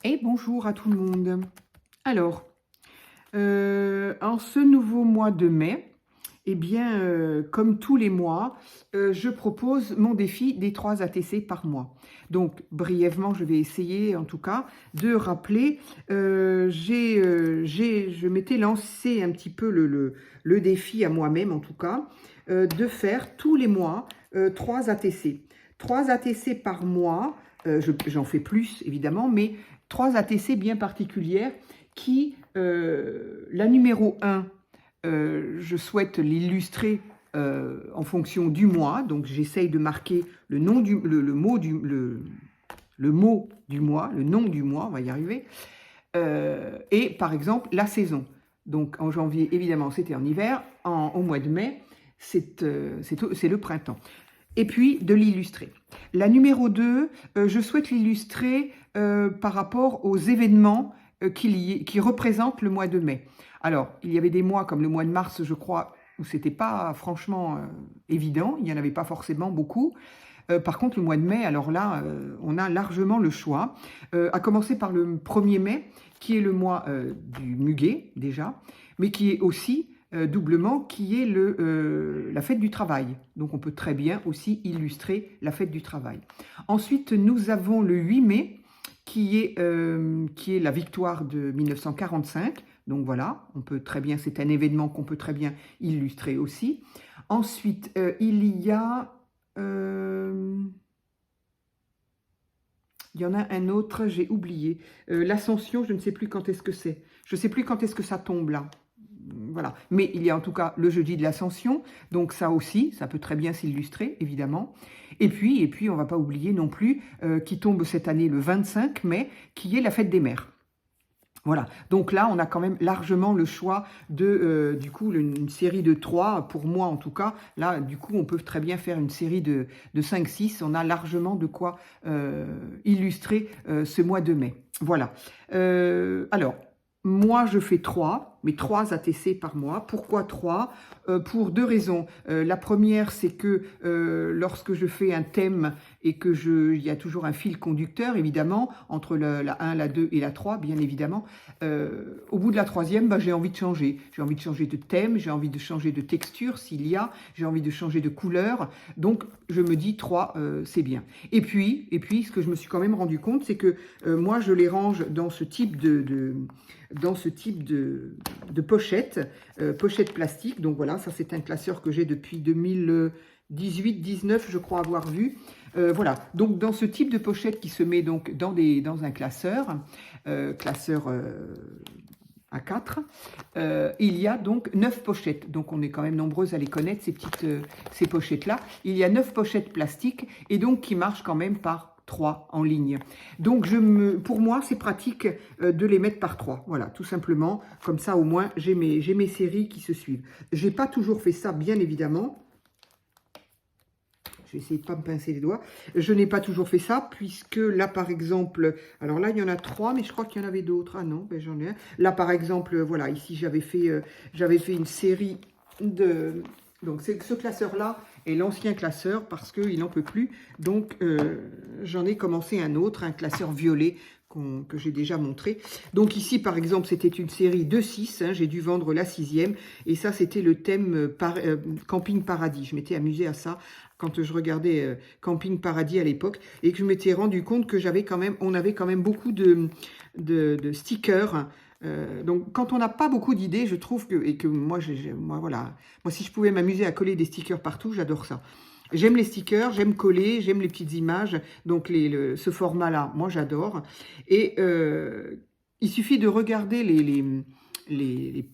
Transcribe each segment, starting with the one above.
Et bonjour à tout le monde. Alors, en ce nouveau mois de mai, eh bien, comme tous les mois, je propose mon défi des 3 ATC par mois. Donc, brièvement, je vais essayer, en tout cas, de rappeler. Je m'étais lancé un petit peu le défi à moi-même, en tout cas, de faire tous les mois 3 ATC. 3 ATC par mois. J'en fais plus, évidemment, mais 3 ATC bien particulières qui, la numéro 1, je souhaite l'illustrer en fonction du mois. Donc, j'essaye de marquer le nom le mot du mois, le nom du mois, on va y arriver. Et par exemple, la saison. Donc, en janvier, évidemment, c'était en hiver. Au mois de mai, c'est le printemps. Et puis, de l'illustrer. La numéro 2, je souhaite l'illustrer par rapport aux événements qui représentent le mois de mai. Alors, il y avait des mois comme le mois de mars, je crois, où c'était pas franchement évident, il n'y en avait pas forcément beaucoup. Par contre, le mois de mai, alors là, on a largement le choix. À commencer par le 1er mai, qui est le mois du muguet, déjà, mais qui est aussi doublement, qui est la fête du travail. Donc, on peut très bien aussi illustrer la fête du travail. Ensuite, nous avons le 8 mai, qui est la victoire de 1945. Donc voilà, on peut très bien, c'est un événement qu'on peut très bien illustrer aussi. Ensuite, il y en a un autre, j'ai oublié. L'Ascension, je ne sais plus quand est-ce que c'est. Je ne sais plus quand est-ce que ça tombe là. Voilà. Mais il y a en tout cas le jeudi de l'Ascension, donc ça aussi, ça peut très bien s'illustrer, évidemment. Et puis, on ne va pas oublier non plus qui tombe cette année le 25 mai, qui est la fête des mères. Voilà, donc là, on a quand même largement le choix de, du coup, une série de 3, pour moi en tout cas. Là, du coup, on peut très bien faire une série de 5-6. On a largement de quoi illustrer ce mois de mai. Voilà. Alors, moi, je fais 3, mais 3 ATC par mois. Pourquoi 3 ? Pour 2 raisons. La première, c'est que lorsque je fais un thème et que il y a toujours un fil conducteur, évidemment, entre la 1, la 2 et la 3, bien évidemment, au bout de la 3e, bah, j'ai envie de changer. J'ai envie de changer de thème, j'ai envie de changer de texture s'il y a, j'ai envie de changer de couleur. Donc, je me dis 3, c'est bien. Et puis, ce que je me suis quand même rendu compte, c'est que moi, je les range dans ce type de pochette, pochette plastique. Donc voilà, ça c'est un classeur que j'ai depuis 2018-19, je crois avoir vu. Voilà, donc dans ce type de pochette qui se met donc dans un classeur, A4, il y a donc 9 pochettes. Donc on est quand même nombreuses à les connaître, ces pochettes-là. Il y a 9 pochettes plastiques et donc qui marchent quand même par 3 en ligne. Donc pour moi, c'est pratique de les mettre par 3. Voilà, tout simplement. Comme ça, au moins, j'ai mes séries qui se suivent. J'ai pas toujours fait ça, bien évidemment. Je vais essayer de ne pas me pincer les doigts. Je n'ai pas toujours fait ça, puisque là, par exemple, alors là, il y en a 3, mais je crois qu'il y en avait d'autres. Ah non, ben, j'en ai un. Là, par exemple, voilà, ici, j'avais fait une série de... Donc, ce classeur-là est l'ancien classeur, parce qu'il n'en peut plus. Donc, j'en ai commencé un autre, un classeur violet, que j'ai déjà montré. Donc ici, par exemple, c'était une série de 6. Hein, j'ai dû vendre la 6e. Et ça, c'était le thème Camping Paradis. Je m'étais amusée à ça quand je regardais Camping Paradis à l'époque. Et que je m'étais rendu compte que on avait quand même beaucoup de stickers. Donc, quand on n'a pas beaucoup d'idées, je trouve que moi, voilà. Moi, si je pouvais m'amuser à coller des stickers partout, j'adore ça. J'aime les stickers, j'aime coller, j'aime les petites images. Donc, ce format-là, moi, j'adore. Et il suffit de regarder les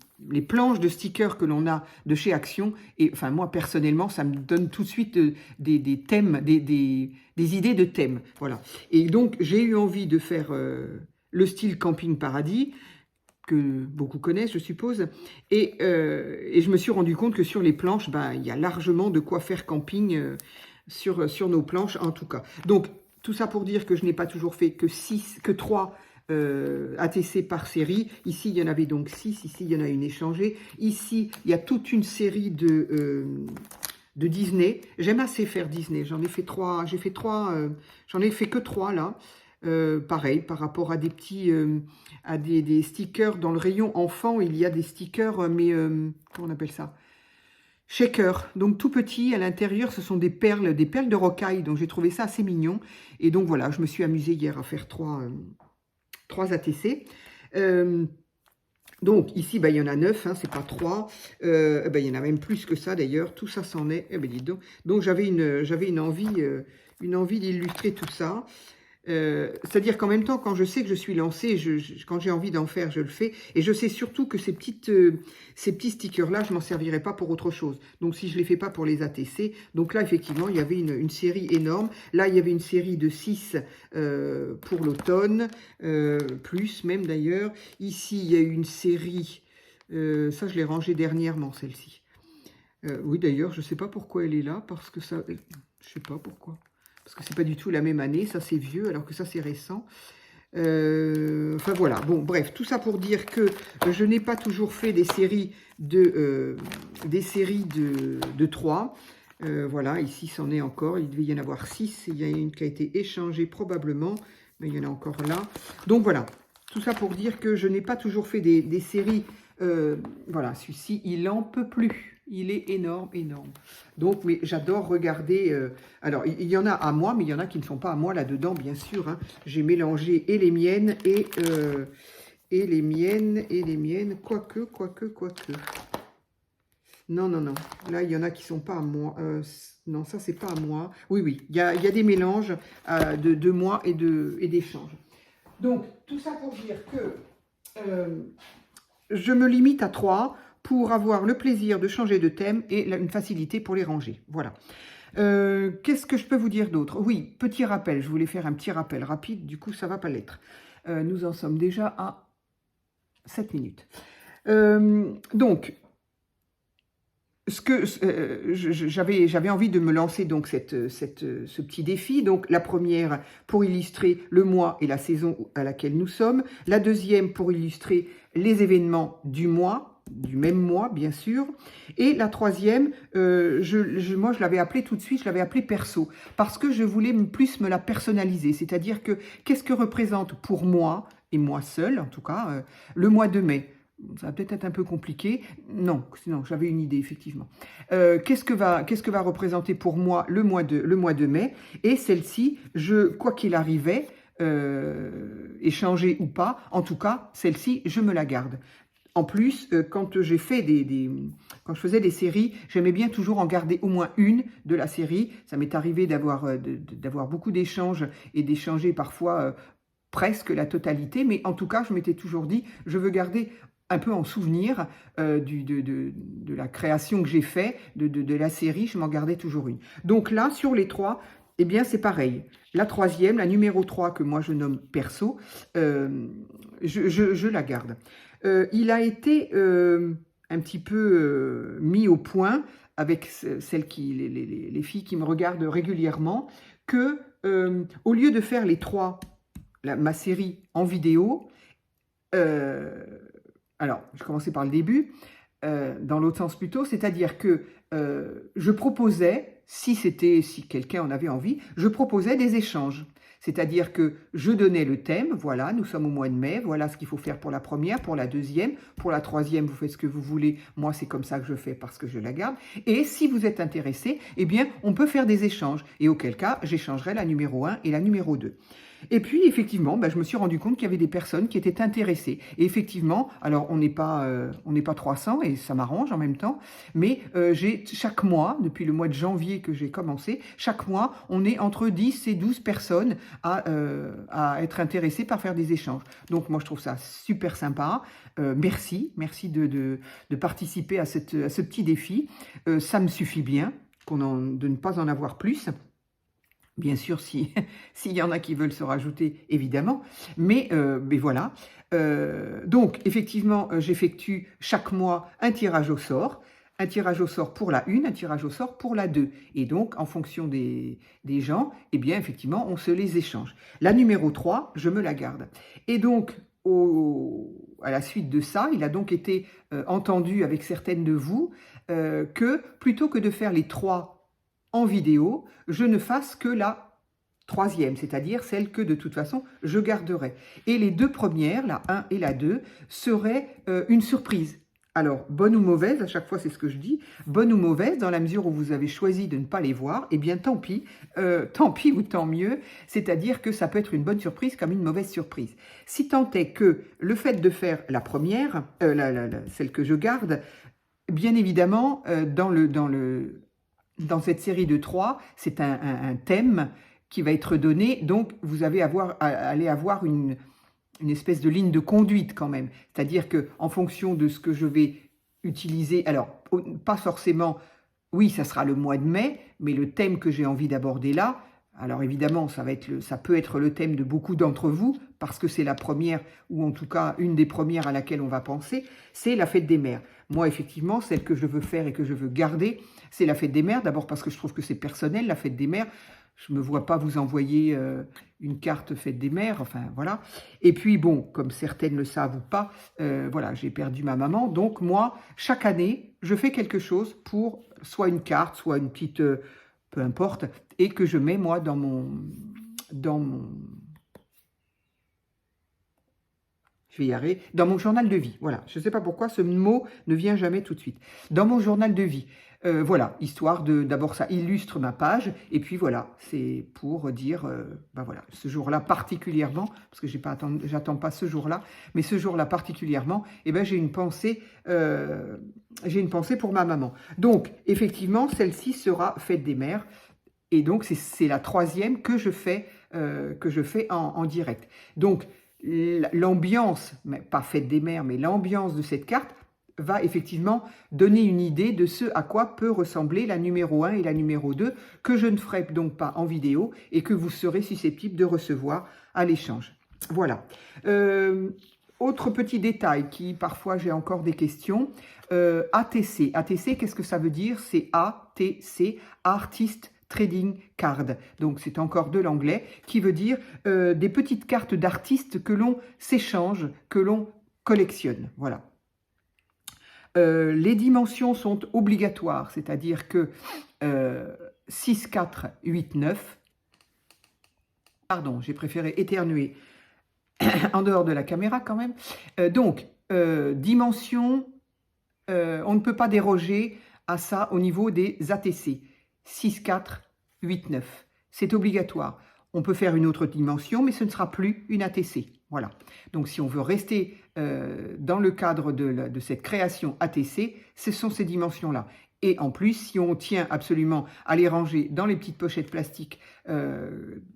planches de stickers que l'on a de chez Action. Et enfin, moi, personnellement, ça me donne tout de suite des thèmes, des idées de thèmes. Voilà. Et donc, j'ai eu envie de faire le style Camping Paradis, que beaucoup connaissent, je suppose. Et je me suis rendu compte que sur les planches, ben, il y a largement de quoi faire camping sur nos planches, en tout cas. Donc, tout ça pour dire que je n'ai pas toujours fait que 3 ATC par série. Ici, il y en avait donc 6. Ici, il y en a une échangée. Ici, il y a toute une série de Disney. J'aime assez faire Disney. J'en ai fait 3. J'en ai fait que 3 là. Pareil, par rapport à des petits, à des stickers dans le rayon enfant, il y a des stickers, mais comment on appelle ça? Shaker, donc tout petit, à l'intérieur, ce sont des perles de rocaille, donc j'ai trouvé ça assez mignon. Et donc voilà, je me suis amusée hier à faire trois ATC. Donc ici, bah, il y en a 9, hein, c'est pas 3. Il y en a même plus que ça d'ailleurs, tout ça c'en est. Dis donc j'avais une envie d'illustrer tout ça. C'est-à-dire qu'en même temps, quand je sais que je suis lancée, quand j'ai envie d'en faire, je le fais. Et je sais surtout que ces petits stickers-là, je m'en servirai pas pour autre chose. Donc, si je les fais pas pour les ATC, donc là, effectivement, il y avait une série énorme. Là, il y avait une série de 6 pour l'automne, plus même d'ailleurs. Ici, il y a eu une série, ça, je l'ai rangée dernièrement, celle-ci. Oui, d'ailleurs, je sais pas pourquoi elle est là, parce que ça... Je sais pas pourquoi. Parce que c'est pas du tout la même année, ça c'est vieux, alors que ça c'est récent. Enfin voilà, bon bref, tout ça pour dire que je n'ai pas toujours fait des séries de 3. Voilà, ici c'en est encore, il devait y en avoir 6, il y a une qui a été échangée probablement, mais il y en a encore là. Donc voilà, tout ça pour dire que je n'ai pas toujours fait des séries, voilà, celui-ci il en peut plus. Il est énorme, énorme. Donc, mais j'adore regarder. Alors, il y en a à moi, mais il y en a qui ne sont pas à moi là-dedans, bien sûr. Hein. J'ai mélangé et les miennes, et les miennes, quoique. Non. Là, il y en a qui ne sont pas à moi. Non, ça, c'est pas à moi. Oui. Il y a des mélanges de moi et d'échanges. Donc, tout ça pour dire que je me limite à 3 pour avoir le plaisir de changer de thème et une facilité pour les ranger. Voilà. Qu'est-ce que je peux vous dire d'autre? Oui, petit rappel, je voulais faire un petit rappel rapide, du coup ça ne va pas l'être. Nous en sommes déjà à 7 minutes. Donc, j'avais envie de me lancer donc ce petit défi. Donc la première pour illustrer le mois et la saison à laquelle nous sommes. La deuxième pour illustrer les événements du mois, du même mois bien sûr. Et la troisième, moi je l'avais appelée tout de suite, je l'avais appelée perso. Parce que je voulais plus me la personnaliser. C'est-à-dire que qu'est-ce que représente pour moi, et moi seule en tout cas, le mois de mai? Ça va peut-être être un peu compliqué. Non, j'avais une idée, effectivement. Qu'est-ce que va représenter pour moi le mois de mai? Et celle-ci, quoi qu'il arrivait, échanger ou pas, en tout cas, celle-ci, je me la garde. En plus, quand je faisais des séries, j'aimais bien toujours en garder au moins une de la série. Ça m'est arrivé d'avoir beaucoup d'échanges et d'échanger parfois presque la totalité. Mais en tout cas, je m'étais toujours dit, je veux garder un peu en souvenir de la création que j'ai faite, de la série, je m'en gardais toujours une. Donc là, sur les 3, eh bien c'est pareil. La troisième, la numéro 3, que moi je nomme perso, je la garde. Il a été un petit peu mis au point avec les filles qui me regardent régulièrement, que au lieu de faire les 3, ma série en vidéo, alors, je commençais par le début, dans l'autre sens plutôt, c'est-à-dire que je proposais, si quelqu'un en avait envie, je proposais des échanges. C'est-à-dire que je donnais le thème, voilà, nous sommes au mois de mai, voilà ce qu'il faut faire pour la première, pour la deuxième, pour la troisième, vous faites ce que vous voulez, moi c'est comme ça que je fais parce que je la garde. Et si vous êtes intéressé, eh bien, on peut faire des échanges. Et auquel cas, j'échangerai la numéro 1 et la numéro 2. Et puis, effectivement, je me suis rendu compte qu'il y avait des personnes qui étaient intéressées. Et effectivement, alors on n'est pas 300 et ça m'arrange en même temps, mais chaque mois, depuis le mois de janvier que j'ai commencé, chaque mois, on est entre 10 et 12 personnes à être intéressées par faire des échanges. Donc moi, je trouve ça super sympa. Merci de participer à ce petit défi. Ça me suffit bien de ne pas en avoir plus. Bien sûr, s'il y en a qui veulent se rajouter, évidemment. Mais voilà. Donc, effectivement, j'effectue chaque mois un tirage au sort. Un tirage au sort pour la 1, un tirage au sort pour la 2. Et donc, en fonction des gens, eh bien, effectivement, on se les échange. La numéro 3, je me la garde. Et donc, à la suite de ça, il a donc été entendu avec certaines de vous que plutôt que de faire les 3 en vidéo, je ne fasse que la troisième, c'est-à-dire celle que de toute façon je garderai. Et les deux premières, la 1 et la 2, seraient une surprise. Alors, bonne ou mauvaise, à chaque fois c'est ce que je dis, bonne ou mauvaise, dans la mesure où vous avez choisi de ne pas les voir, eh bien tant pis ou tant mieux, c'est-à-dire que ça peut être une bonne surprise comme une mauvaise surprise. Si tant est que le fait de faire la première, celle que je garde, bien évidemment, dans cette série de 3, c'est un thème qui va être donné, donc vous allez avoir une espèce de ligne de conduite quand même. C'est-à-dire qu'en fonction de ce que je vais utiliser, alors pas forcément, oui, ça sera le mois de mai, mais le thème que j'ai envie d'aborder là, alors évidemment, ça peut être le thème de beaucoup d'entre vous, parce que c'est la première, ou en tout cas une des premières à laquelle on va penser, c'est la fête des mères. Moi, effectivement, celle que je veux faire et que je veux garder, c'est la fête des mères, d'abord parce que je trouve que c'est personnel, la fête des mères. Je ne me vois pas vous envoyer une carte fête des mères, enfin voilà. Et puis bon, comme certaines le savent ou pas, voilà, j'ai perdu ma maman. Donc moi, chaque année, je fais quelque chose pour soit une carte, soit une petite, peu importe, et que je mets moi dans mon, je vais y arriver, dans mon journal de vie. Voilà, je ne sais pas pourquoi ce mot ne vient jamais tout de suite. Dans mon journal de vie. Voilà, histoire d'abord ça illustre ma page, et puis voilà, c'est pour dire, ben voilà, ce jour-là particulièrement, parce que j'attends pas ce jour-là, mais ce jour-là particulièrement, eh ben j'ai une pensée pour ma maman. Donc, effectivement, celle-ci sera fête des mères, et donc c'est la troisième que je fais en direct. Donc, l'ambiance, pas fête des mères, mais l'ambiance de cette carte, va effectivement donner une idée de ce à quoi peut ressembler la numéro 1 et la numéro 2, que je ne ferai donc pas en vidéo et que vous serez susceptible de recevoir à l'échange. Voilà. Autre petit détail qui, parfois, j'ai encore des questions. ATC. ATC, qu'est-ce que ça veut dire? C'est ATC, Artist Trading Card. Donc, c'est encore de l'anglais, qui veut dire des petites cartes d'artistes que l'on s'échange, que l'on collectionne. Voilà. Les dimensions sont obligatoires, c'est-à-dire que 6, 4, 8, 9, pardon, j'ai préféré éternuer en dehors de la caméra quand même. Donc, dimension, on ne peut pas déroger à ça au niveau des ATC. 6, 4, 8, 9, c'est obligatoire. On peut faire une autre dimension, mais ce ne sera plus une ATC. Voilà. Donc, si on veut rester dans le cadre de cette création ATC, ce sont ces dimensions-là. Et en plus, si on tient absolument à les ranger dans les petites pochettes plastiques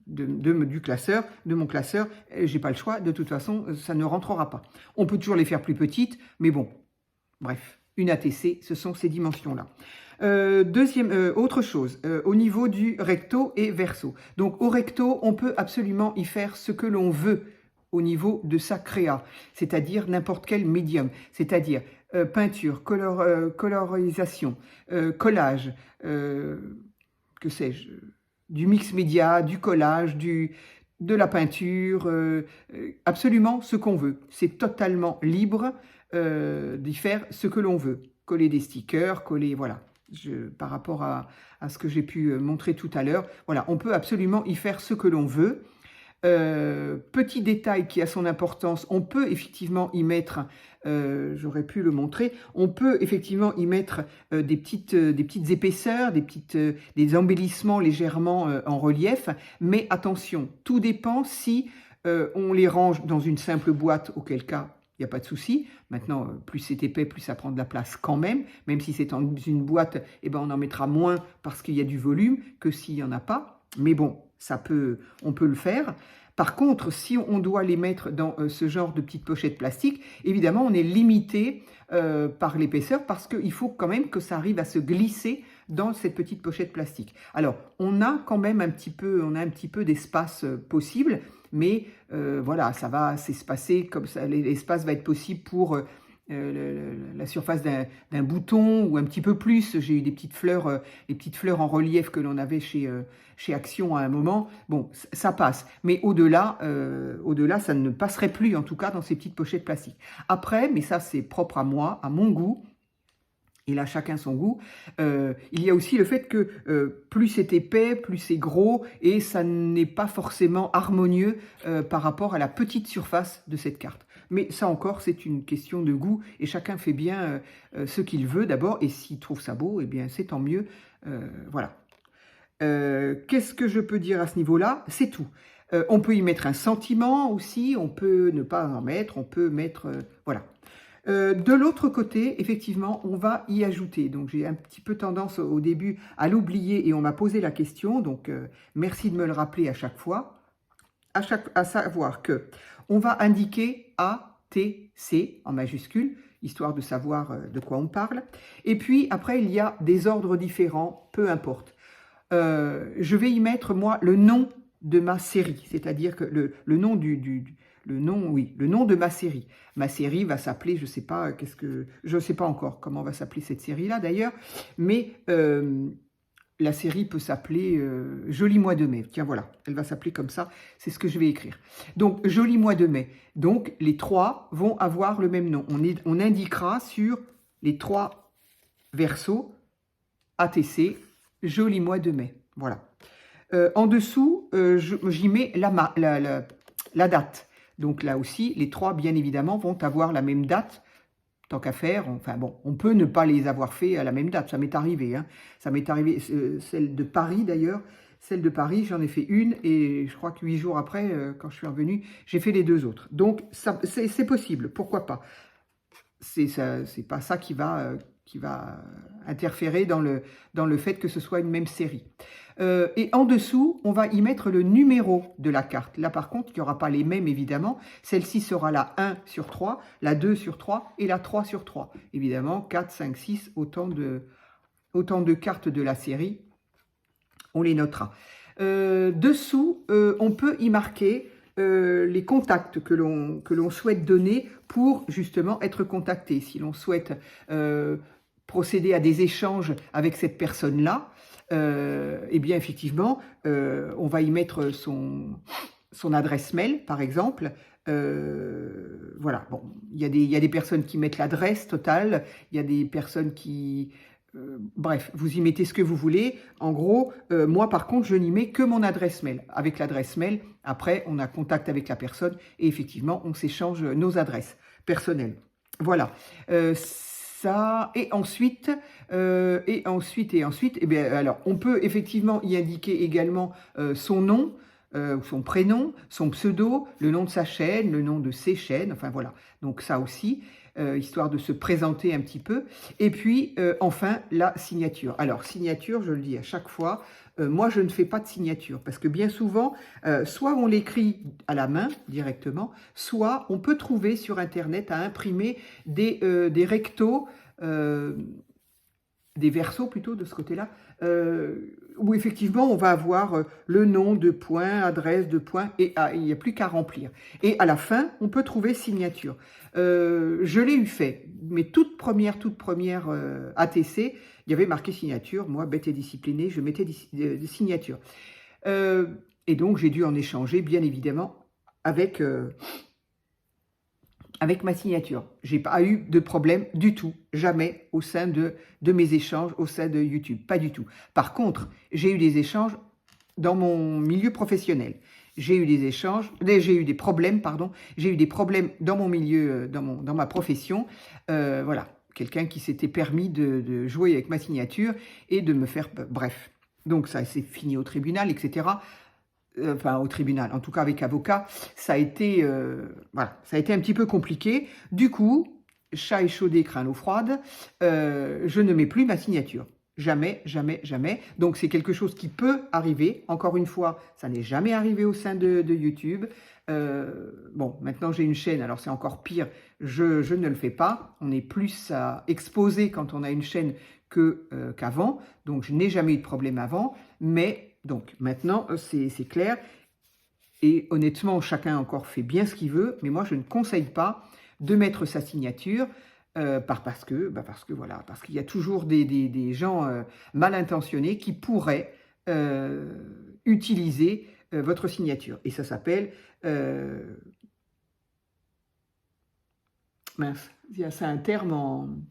du classeur, de mon classeur, j'ai pas le choix. De toute façon, ça ne rentrera pas. On peut toujours les faire plus petites, mais bon, bref, une ATC, ce sont ces dimensions-là. Autre chose, au niveau du recto et verso. Donc, au recto, on peut absolument y faire ce que l'on veut au niveau de sa créa, c'est-à-dire n'importe quel médium, c'est-à-dire peinture, colorisation, collage, que sais-je, du mix média, du collage, de la peinture, absolument ce qu'on veut. C'est totalement libre d'y faire ce que l'on veut. Coller des stickers, voilà. Par rapport à ce que j'ai pu montrer tout à l'heure, voilà, on peut absolument y faire ce que l'on veut. Petit détail qui a son importance, on peut effectivement y mettre, j'aurais pu le montrer, on peut effectivement y mettre des petites épaisseurs, des embellissements légèrement en relief, mais attention, tout dépend si on les range dans une simple boîte, auquel cas il n'y a pas de souci. Maintenant, plus c'est épais, plus ça prend de la place quand même. Même si c'est dans une boîte, eh ben, on en mettra moins parce qu'il y a du volume que s'il n'y en a pas. Mais bon, on peut le faire. Par contre, si on doit les mettre dans ce genre de petites pochettes plastiques, évidemment, on est limité par l'épaisseur parce qu'il faut quand même que ça arrive à se glisser dans cette petite pochette plastique. Alors, on a quand même un petit peu d'espace possible, mais voilà, ça va s'espacer comme ça. L'espace va être possible pour la surface d'un bouton ou un petit peu plus. J'ai eu des petites fleurs en relief que l'on avait chez Action à un moment. Bon, ça passe. Mais au-delà, ça ne passerait plus, en tout cas, dans ces petites pochettes plastiques. Après, mais ça, c'est propre à moi, à mon goût, Et là, chacun son goût. Il y a aussi le fait que plus c'est épais, plus c'est gros, et ça n'est pas forcément harmonieux par rapport à la petite surface de cette carte. Mais ça encore, c'est une question de goût, et chacun fait bien ce qu'il veut d'abord, et s'il trouve ça beau, eh bien c'est tant mieux. Voilà. Qu'est-ce que je peux dire à ce niveau-là? C'est tout. On peut y mettre un sentiment aussi, on peut ne pas en mettre, on peut mettre... voilà. De l'autre côté, effectivement, on va y ajouter. Donc, j'ai un petit peu tendance au début à l'oublier et on m'a posé la question. Donc, merci de me le rappeler à chaque fois. À savoir que on va indiquer A, T, C en majuscule, histoire de savoir de quoi on parle. Et puis, après, il y a des ordres différents, peu importe. Je vais y mettre, moi, le nom de ma série, c'est-à-dire que le nom le nom de ma série. Ma série va s'appeler, je ne sais pas encore comment va s'appeler cette série-là d'ailleurs, mais la série peut s'appeler Joli mois de mai. Tiens, voilà, elle va s'appeler comme ça, c'est ce que je vais écrire. Donc, Joli mois de mai. Donc, les trois vont avoir le même nom. On indiquera sur les trois versos ATC, Joli mois de mai. Voilà. En dessous, j'y mets la date. Donc là aussi, les trois, bien évidemment, vont avoir la même date, tant qu'à faire. Enfin bon, on peut ne pas les avoir fait à la même date, ça m'est arrivé. Hein. Ça m'est arrivé, celle de Paris d'ailleurs. Celle de Paris, j'en ai fait une et je crois que 8 jours après, quand je suis revenue, j'ai fait les deux autres. Donc, c'est possible, pourquoi pas. C'est pas ça qui va interférer dans le fait que ce soit une même série. Et en dessous, on va y mettre le numéro de la carte. Là, par contre, il n'y aura pas les mêmes, évidemment. Celle-ci sera la 1 sur 3, la 2 sur 3 et la 3 sur 3. Évidemment, 4, 5, 6, autant de cartes de la série. On les notera. Dessous, on peut y marquer les contacts que l'on souhaite donner pour justement être contacté. Si l'on souhaite procéder à des échanges avec cette personne-là, eh bien effectivement, on va y mettre son adresse mail, par exemple. Voilà, bon, il y a des personnes qui mettent l'adresse totale, il y a des personnes qui... bref, vous y mettez ce que vous voulez. En gros, moi par contre, je n'y mets que mon adresse mail. Avec l'adresse mail, après, on a contact avec la personne et effectivement, on s'échange nos adresses personnelles. Voilà. Ça, et ensuite, eh bien, alors, on peut effectivement y indiquer également son nom, son prénom, son pseudo, le nom de sa chaîne, le nom de ses chaînes, enfin voilà. Donc ça aussi, histoire de se présenter un petit peu. Et puis, enfin, la signature. Alors, signature, je le dis à chaque fois, moi, je ne fais pas de signature parce que bien souvent, soit on l'écrit à la main directement, soit on peut trouver sur Internet à imprimer des rectos, des versos plutôt de ce côté-là, où effectivement on va avoir le nom de point, adresse de point, et il n'y a plus qu'à remplir. Et à la fin, on peut trouver signature. Je l'ai eu fait, mais toute première ATC, il y avait marqué signature. Moi, bête et disciplinée, je mettais des signatures. Et donc, j'ai dû en échanger, bien évidemment, avec ma signature. J'ai pas eu de problème du tout, jamais, au sein de mes échanges, au sein de YouTube, pas du tout. Par contre, j'ai eu des échanges dans mon milieu professionnel. J'ai eu des problèmes, pardon. J'ai eu des problèmes dans mon milieu, dans ma profession. Voilà, quelqu'un qui s'était permis de jouer avec ma signature et de me faire... Bref, donc ça s'est fini au tribunal, etc. Enfin, au tribunal, en tout cas avec avocat, ça a été, voilà, ça a été un petit peu compliqué. Du coup, chat échaudé, craint l'eau froide, je ne mets plus ma signature. Jamais, jamais, jamais. Donc, c'est quelque chose qui peut arriver. Encore une fois, ça n'est jamais arrivé au sein de YouTube. Bon, maintenant j'ai une chaîne, alors c'est encore pire, je ne le fais pas. On est plus exposé quand on a une chaîne qu'avant. Donc, je n'ai jamais eu de problème avant. Mais, donc, maintenant, c'est clair. Et honnêtement, chacun encore fait bien ce qu'il veut. Mais moi, je ne conseille pas de mettre sa signature. Parce qu'il y a toujours des gens mal intentionnés qui pourraient utiliser votre signature. Et ça s'appelle... mince, c'est un terme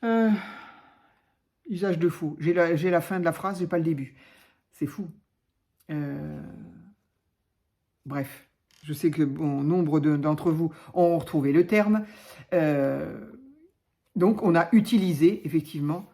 Euh, usage de faux. J'ai la fin de la phrase, j'ai pas le début. C'est fou. Bref, je sais que bon nombre d'entre vous ont retrouvé le terme. Donc, on a utilisé effectivement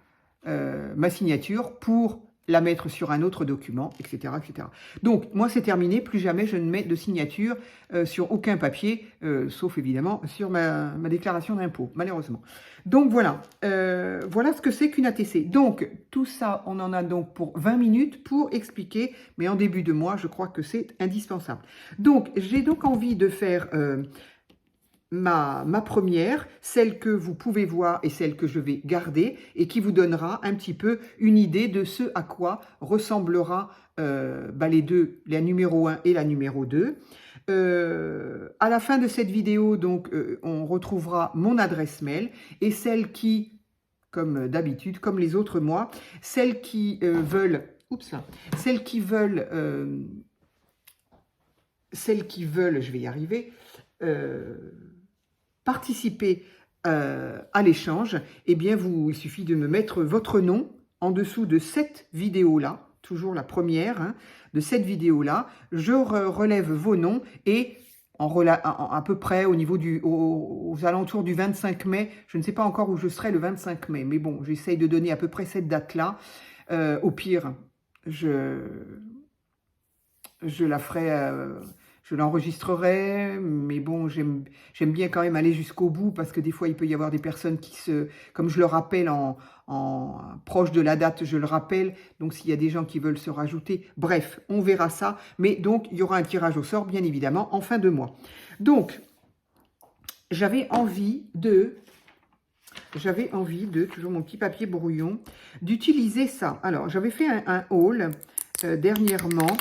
ma signature pour la mettre sur un autre document, etc. etc. Donc, moi, c'est terminé. Plus jamais je ne mets de signature sur aucun papier, sauf évidemment sur ma déclaration d'impôt, malheureusement. Donc, voilà. Voilà ce que c'est qu'une ATC. Donc, tout ça, on en a donc pour 20 minutes pour expliquer, mais en début de mois, je crois que c'est indispensable. Donc, j'ai donc envie de faire... ma première, celle que vous pouvez voir et celle que je vais garder et qui vous donnera un petit peu une idée de ce à quoi ressemblera les deux, la numéro 1 et la numéro 2. À la fin de cette vidéo, donc, on retrouvera mon adresse mail et celles qui, comme d'habitude, comme les autres mois, celles qui veulent, je vais y arriver, participer à l'échange, eh bien, il suffit de me mettre votre nom en dessous de cette vidéo-là, toujours la première, hein, de cette vidéo-là. Je relève vos noms et à peu près au niveau aux alentours du 25 mai, je ne sais pas encore où je serai le 25 mai, mais bon, j'essaye de donner à peu près cette date-là. Au pire, je la ferai... je l'enregistrerai, mais bon, j'aime bien quand même aller jusqu'au bout parce que des fois, il peut y avoir des personnes qui comme je le rappelle proche de la date, je le rappelle. Donc, s'il y a des gens qui veulent se rajouter, bref, on verra ça. Mais donc, il y aura un tirage au sort, bien évidemment, en fin de mois. Donc, j'avais envie de, toujours mon petit papier brouillon, d'utiliser ça. Alors, j'avais fait un haul dernièrement.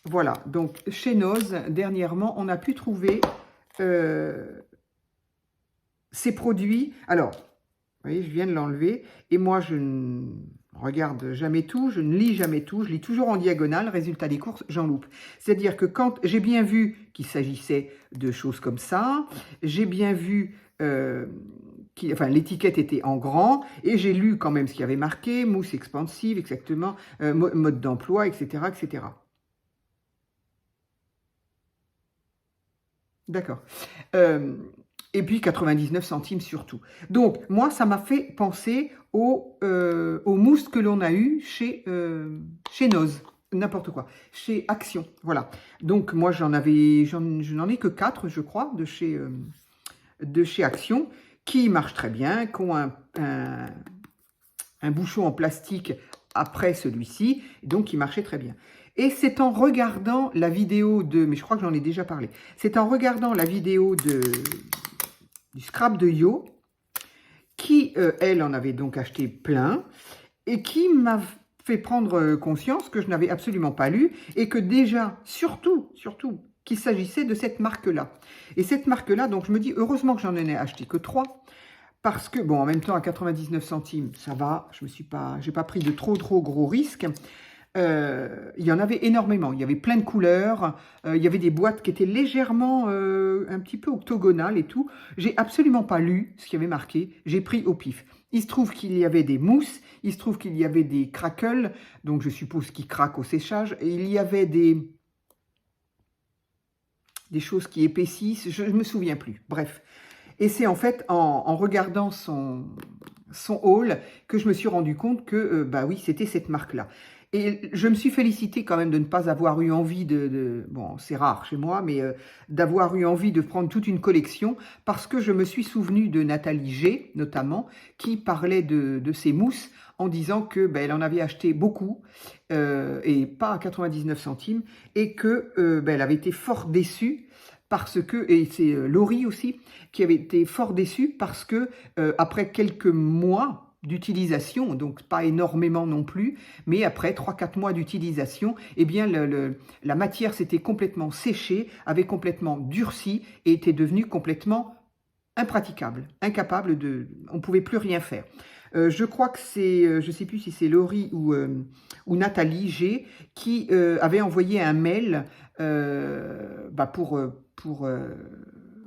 Voilà, donc chez Noz, dernièrement, on a pu trouver ces produits. Alors, vous voyez, je viens de l'enlever. Et moi, je ne regarde jamais tout, je ne lis jamais tout. Je lis toujours en diagonale. Résultat des courses, j'en loupe. C'est-à-dire que quand j'ai bien vu qu'il s'agissait de choses comme ça, j'ai bien vu... l'étiquette était en grand, et j'ai lu quand même ce qu'il y avait marqué, mousse expansive, exactement, mode d'emploi, etc., etc. D'accord. Et puis 99 centimes surtout. Donc, moi, ça m'a fait penser aux mousses que l'on a eues chez Noz. N'importe quoi. Chez Action. Voilà. Donc, moi, je n'en ai que 4, je crois, de chez Action, qui marchent très bien, qui ont un bouchon en plastique après celui-ci, donc qui marchait très bien. Et c'est en regardant la vidéo mais je crois que j'en ai déjà parlé, c'est en regardant la vidéo du scrap de Yo, qui, elle, en avait donc acheté plein, et qui m'a fait prendre conscience que je n'avais absolument pas lu, et que déjà, surtout, qu'il s'agissait de cette marque-là. Et cette marque-là, donc je me dis, heureusement que j'en ai acheté que 3, parce que, bon, en même temps, à 99 centimes, ça va, j'ai pas pris de trop gros risques. Il y en avait énormément, il y avait plein de couleurs, il y avait des boîtes qui étaient légèrement un petit peu octogonales et tout. J'ai absolument pas lu ce qu'il y avait marqué, j'ai pris au pif. Il se trouve qu'il y avait des mousses, il se trouve qu'il y avait des crackles, donc je suppose qu'ils craquent au séchage, et il y avait des choses qui épaississent, je ne me souviens plus, bref. Et c'est en fait en regardant son haul que je me suis rendu compte que, bah oui, c'était cette marque-là. Et je me suis félicitée quand même de ne pas avoir eu envie bon, c'est rare chez moi, mais d'avoir eu envie de prendre toute une collection, parce que je me suis souvenue de Nathalie G, notamment, qui parlait de ces mousses en disant que elle en avait acheté beaucoup, et pas à 99 centimes, et que elle avait été fort déçue, parce que, et c'est Laurie aussi, qui avait été fort déçue parce que après quelques mois d'utilisation, donc pas énormément non plus, mais après 3-4 mois d'utilisation, eh bien la matière s'était complètement séchée, avait complètement durci et était devenue complètement impraticable, incapable on ne pouvait plus rien faire. Je crois que c'est, je ne sais plus si c'est Laurie ou Nathalie G qui avait envoyé un mail pour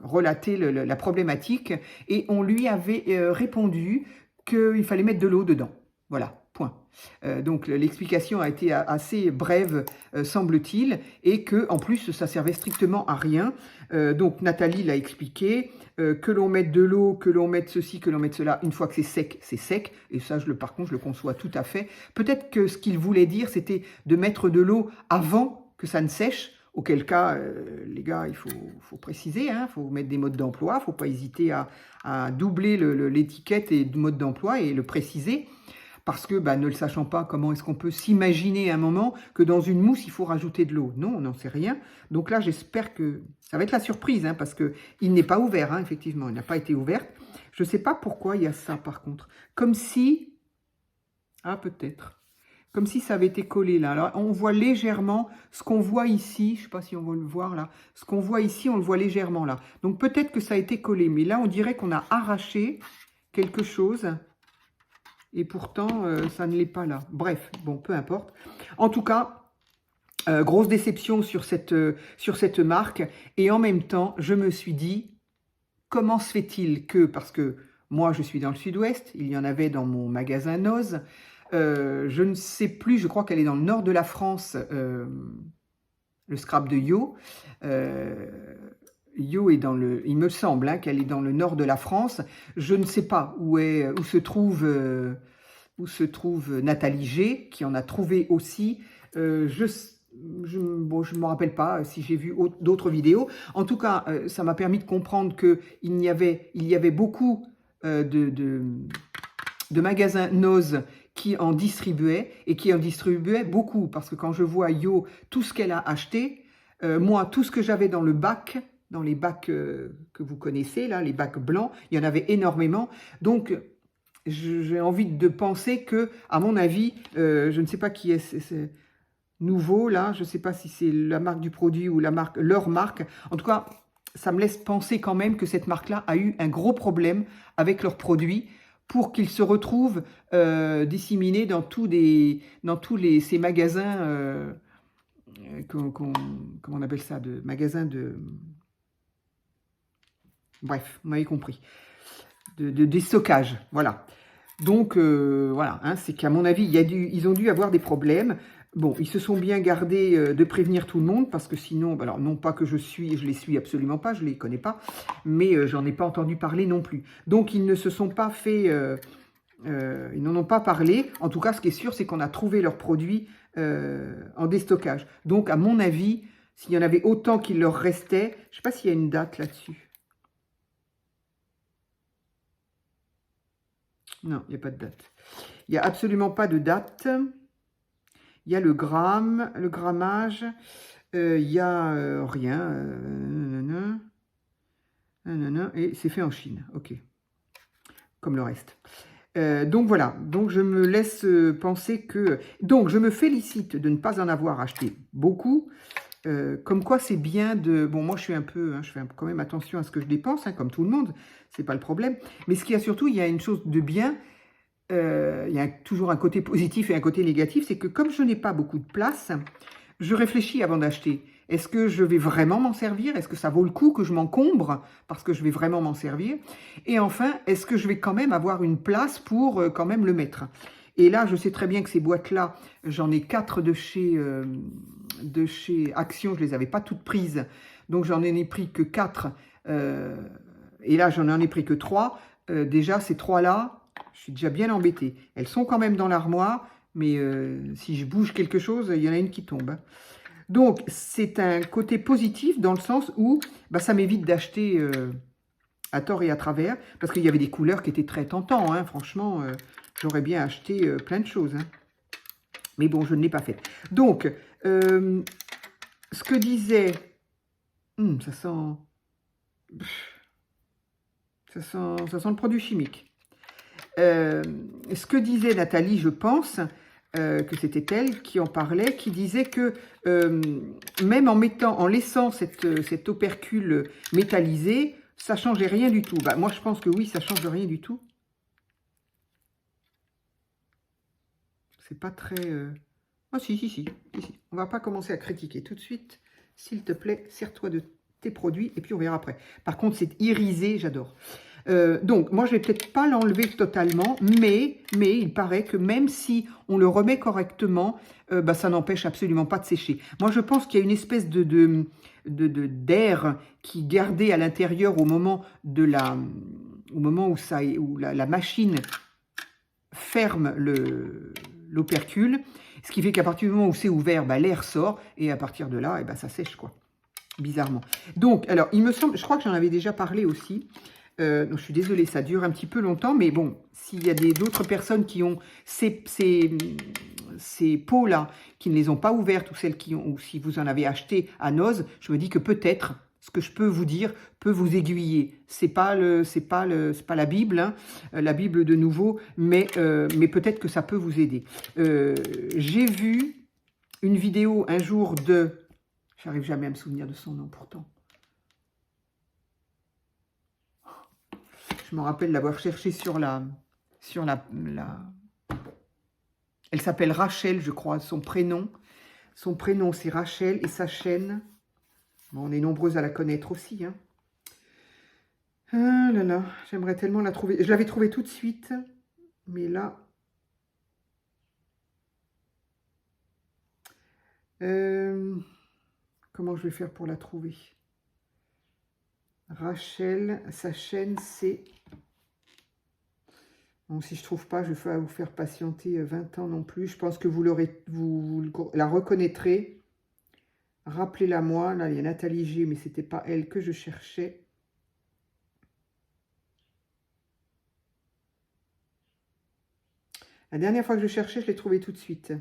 relater la problématique, et on lui avait répondu qu'il fallait mettre de l'eau dedans. Voilà, point. Donc l'explication a été assez brève, semble-t-il, et que en plus ça servait strictement à rien. Donc Nathalie l'a expliqué, que l'on mette de l'eau, que l'on mette ceci, que l'on mette cela, une fois que c'est sec, et ça par contre je le conçois tout à fait. Peut-être que ce qu'il voulait dire c'était de mettre de l'eau avant que ça ne sèche, auquel cas, les gars, il faut préciser, il faut mettre des modes d'emploi, il ne faut pas hésiter à doubler l'étiquette et le mode d'emploi et le préciser. Parce que, ne le sachant pas, comment est-ce qu'on peut s'imaginer un moment que dans une mousse, il faut rajouter de l'eau? Non, on n'en sait rien. Donc là, j'espère que ça va être la surprise, parce qu'il n'est pas ouvert, effectivement, il n'a pas été ouvert. Je ne sais pas pourquoi il y a ça, par contre. Comme si... Ah, peut-être. Comme si ça avait été collé là. Alors, on voit légèrement ce qu'on voit ici. Je ne sais pas si on va le voir là. Ce qu'on voit ici, on le voit légèrement là. Donc, peut-être que ça a été collé. Mais là, on dirait qu'on a arraché quelque chose... Et pourtant, ça ne l'est pas là. Bref, bon, peu importe. En tout cas, grosse déception sur cette marque. Et en même temps, je me suis dit, comment se fait-il que, parce que moi, je suis dans le sud-ouest, il y en avait dans mon magasin Noz, je ne sais plus, je crois qu'elle est dans le nord de la France, le scrap de Yo. Yo est dans le... Il me semble qu'elle est dans le nord de la France. Je ne sais pas où se trouve Nathalie G, qui en a trouvé aussi. Je ne me rappelle pas si j'ai vu d'autres vidéos. En tout cas, ça m'a permis de comprendre qu'il y avait beaucoup de magasins Noz qui en distribuaient, et qui en distribuaient beaucoup. Parce que quand je vois Yo, tout ce qu'elle a acheté, moi, tout ce que j'avais dans le bac... dans les bacs que vous connaissez, là, les bacs blancs, il y en avait énormément. Donc, j'ai envie de penser que, à mon avis, je ne sais pas qui est, c'est nouveau, là, je ne sais pas si c'est la marque du produit ou leur marque. En tout cas, ça me laisse penser quand même que cette marque-là a eu un gros problème avec leurs produits pour qu'ils se retrouvent disséminés dans tous ces magasins, comment on appelle ça, de magasins de... Bref, vous m'avez compris. Des stockages, voilà. Donc, voilà, c'est qu'à mon avis, ils ont dû avoir des problèmes. Bon, ils se sont bien gardés de prévenir tout le monde, parce que sinon, alors non pas que je les suis absolument pas, je les connais pas, mais j'en ai pas entendu parler non plus. Donc, ils ne se sont pas fait... ils n'en ont pas parlé. En tout cas, ce qui est sûr, c'est qu'on a trouvé leurs produits en déstockage. Donc, à mon avis, s'il y en avait autant qu'il leur restait, je ne sais pas s'il y a une date là-dessus. Non, il n'y a pas de date. Il n'y a absolument pas de date. Il y a le gramme, le grammage. Il n'y a rien. Et c'est fait en Chine. Ok. Comme le reste. Donc voilà. Donc je me laisse penser que... Donc je me félicite de ne pas en avoir acheté beaucoup. Comme quoi c'est bien de... Bon, moi je suis un peu... je fais quand même attention à ce que je dépense, comme tout le monde. C'est pas le problème. Mais ce qu'il y a surtout, il y a une chose de bien. Il y a toujours un côté positif et un côté négatif. C'est que comme je n'ai pas beaucoup de place, je réfléchis avant d'acheter. Est-ce que je vais vraiment m'en servir? Est-ce que ça vaut le coup que je m'encombre parce que je vais vraiment m'en servir? Et enfin, est-ce que je vais quand même avoir une place pour quand même le mettre? Et là, je sais très bien que ces boîtes-là, j'en ai 4 de chez Action. Je ne les avais pas toutes prises. Donc, j'en ai pris que 4. Et là, j'en ai pris que 3. Déjà, ces 3-là, je suis déjà bien embêtée. Elles sont quand même dans l'armoire. Mais si je bouge quelque chose, il y en a une qui tombe. Donc, c'est un côté positif dans le sens où ça m'évite d'acheter à tort et à travers. Parce qu'il y avait des couleurs qui étaient très tentantes. Franchement, j'aurais bien acheté plein de choses. Mais bon, je ne l'ai pas fait. Donc, ce que disait... ça sent le produit chimique. Ce que disait Nathalie, je pense... que c'était elle qui en parlait, qui disait que même en laissant cet opercule métallisé, ça ne changeait rien du tout. Moi, je pense que oui, ça ne change rien du tout. C'est pas très... Ah si. On va pas commencer à critiquer tout de suite. S'il te plaît, sers-toi de tes produits et puis on verra après. Par contre, c'est irisé, j'adore. Donc, moi, je vais peut-être pas l'enlever totalement, mais il paraît que même si on le remet correctement, bah, ça n'empêche absolument pas de sécher. Moi, je pense qu'il y a une espèce d'air qui gardait à l'intérieur au moment où la machine ferme l'opercule, ce qui fait qu'à partir du moment où c'est ouvert, bah, l'air sort, et à partir de là, bah, ça sèche, quoi, bizarrement. Donc, alors, il me semble, je crois que j'en avais déjà parlé aussi, donc je suis désolée, ça dure un petit peu longtemps, mais bon, s'il y a d'autres personnes qui ont ces pots-là, qui ne les ont pas ouvertes, ou celles qui ont, ou si vous en avez acheté à Noz, je me dis que peut-être, ce que je peux vous dire peut vous aiguiller. C'est pas la Bible, hein, la Bible de nouveau, mais peut-être que ça peut vous aider. J'ai vu une vidéo un jour j'arrive jamais à me souvenir de son nom pourtant. Je me rappelle l'avoir cherché sur Elle s'appelle Rachel, je crois, son prénom. Son prénom, c'est Rachel, et sa chaîne... Bon, on est nombreuses à la connaître aussi. Hein. Ah là là, j'aimerais tellement la trouver. Je l'avais trouvée tout de suite, mais là... comment je vais faire pour la trouver? Rachel, sa chaîne, c'est... Bon, si je ne trouve pas, je vais vous faire patienter 20 ans non plus. Je pense que vous la reconnaîtrez. Rappelez-la moi. Là, il y a Nathalie G, mais ce n'était pas elle que je cherchais. La dernière fois que je cherchais, je l'ai trouvée tout de suite.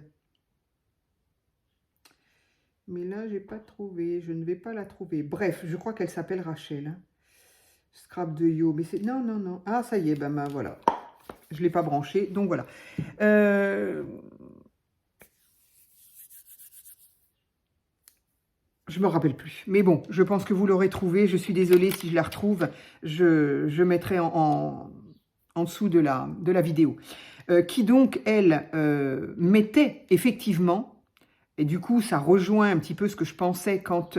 Mais là, je n'ai pas trouvé. Je ne vais pas la trouver. Bref, je crois qu'elle s'appelle Rachel. Hein. Scrap de Yo. Mais c'est... Non, non, non. Ah, ça y est, ben voilà. Je ne l'ai pas branché, donc voilà. Je me rappelle plus. Mais bon, je pense que vous l'aurez trouvé. Je suis désolée si je la retrouve. Je mettrai en dessous de la vidéo. Qui donc, elle, mettait effectivement, et du coup, ça rejoint un petit peu ce que je pensais quand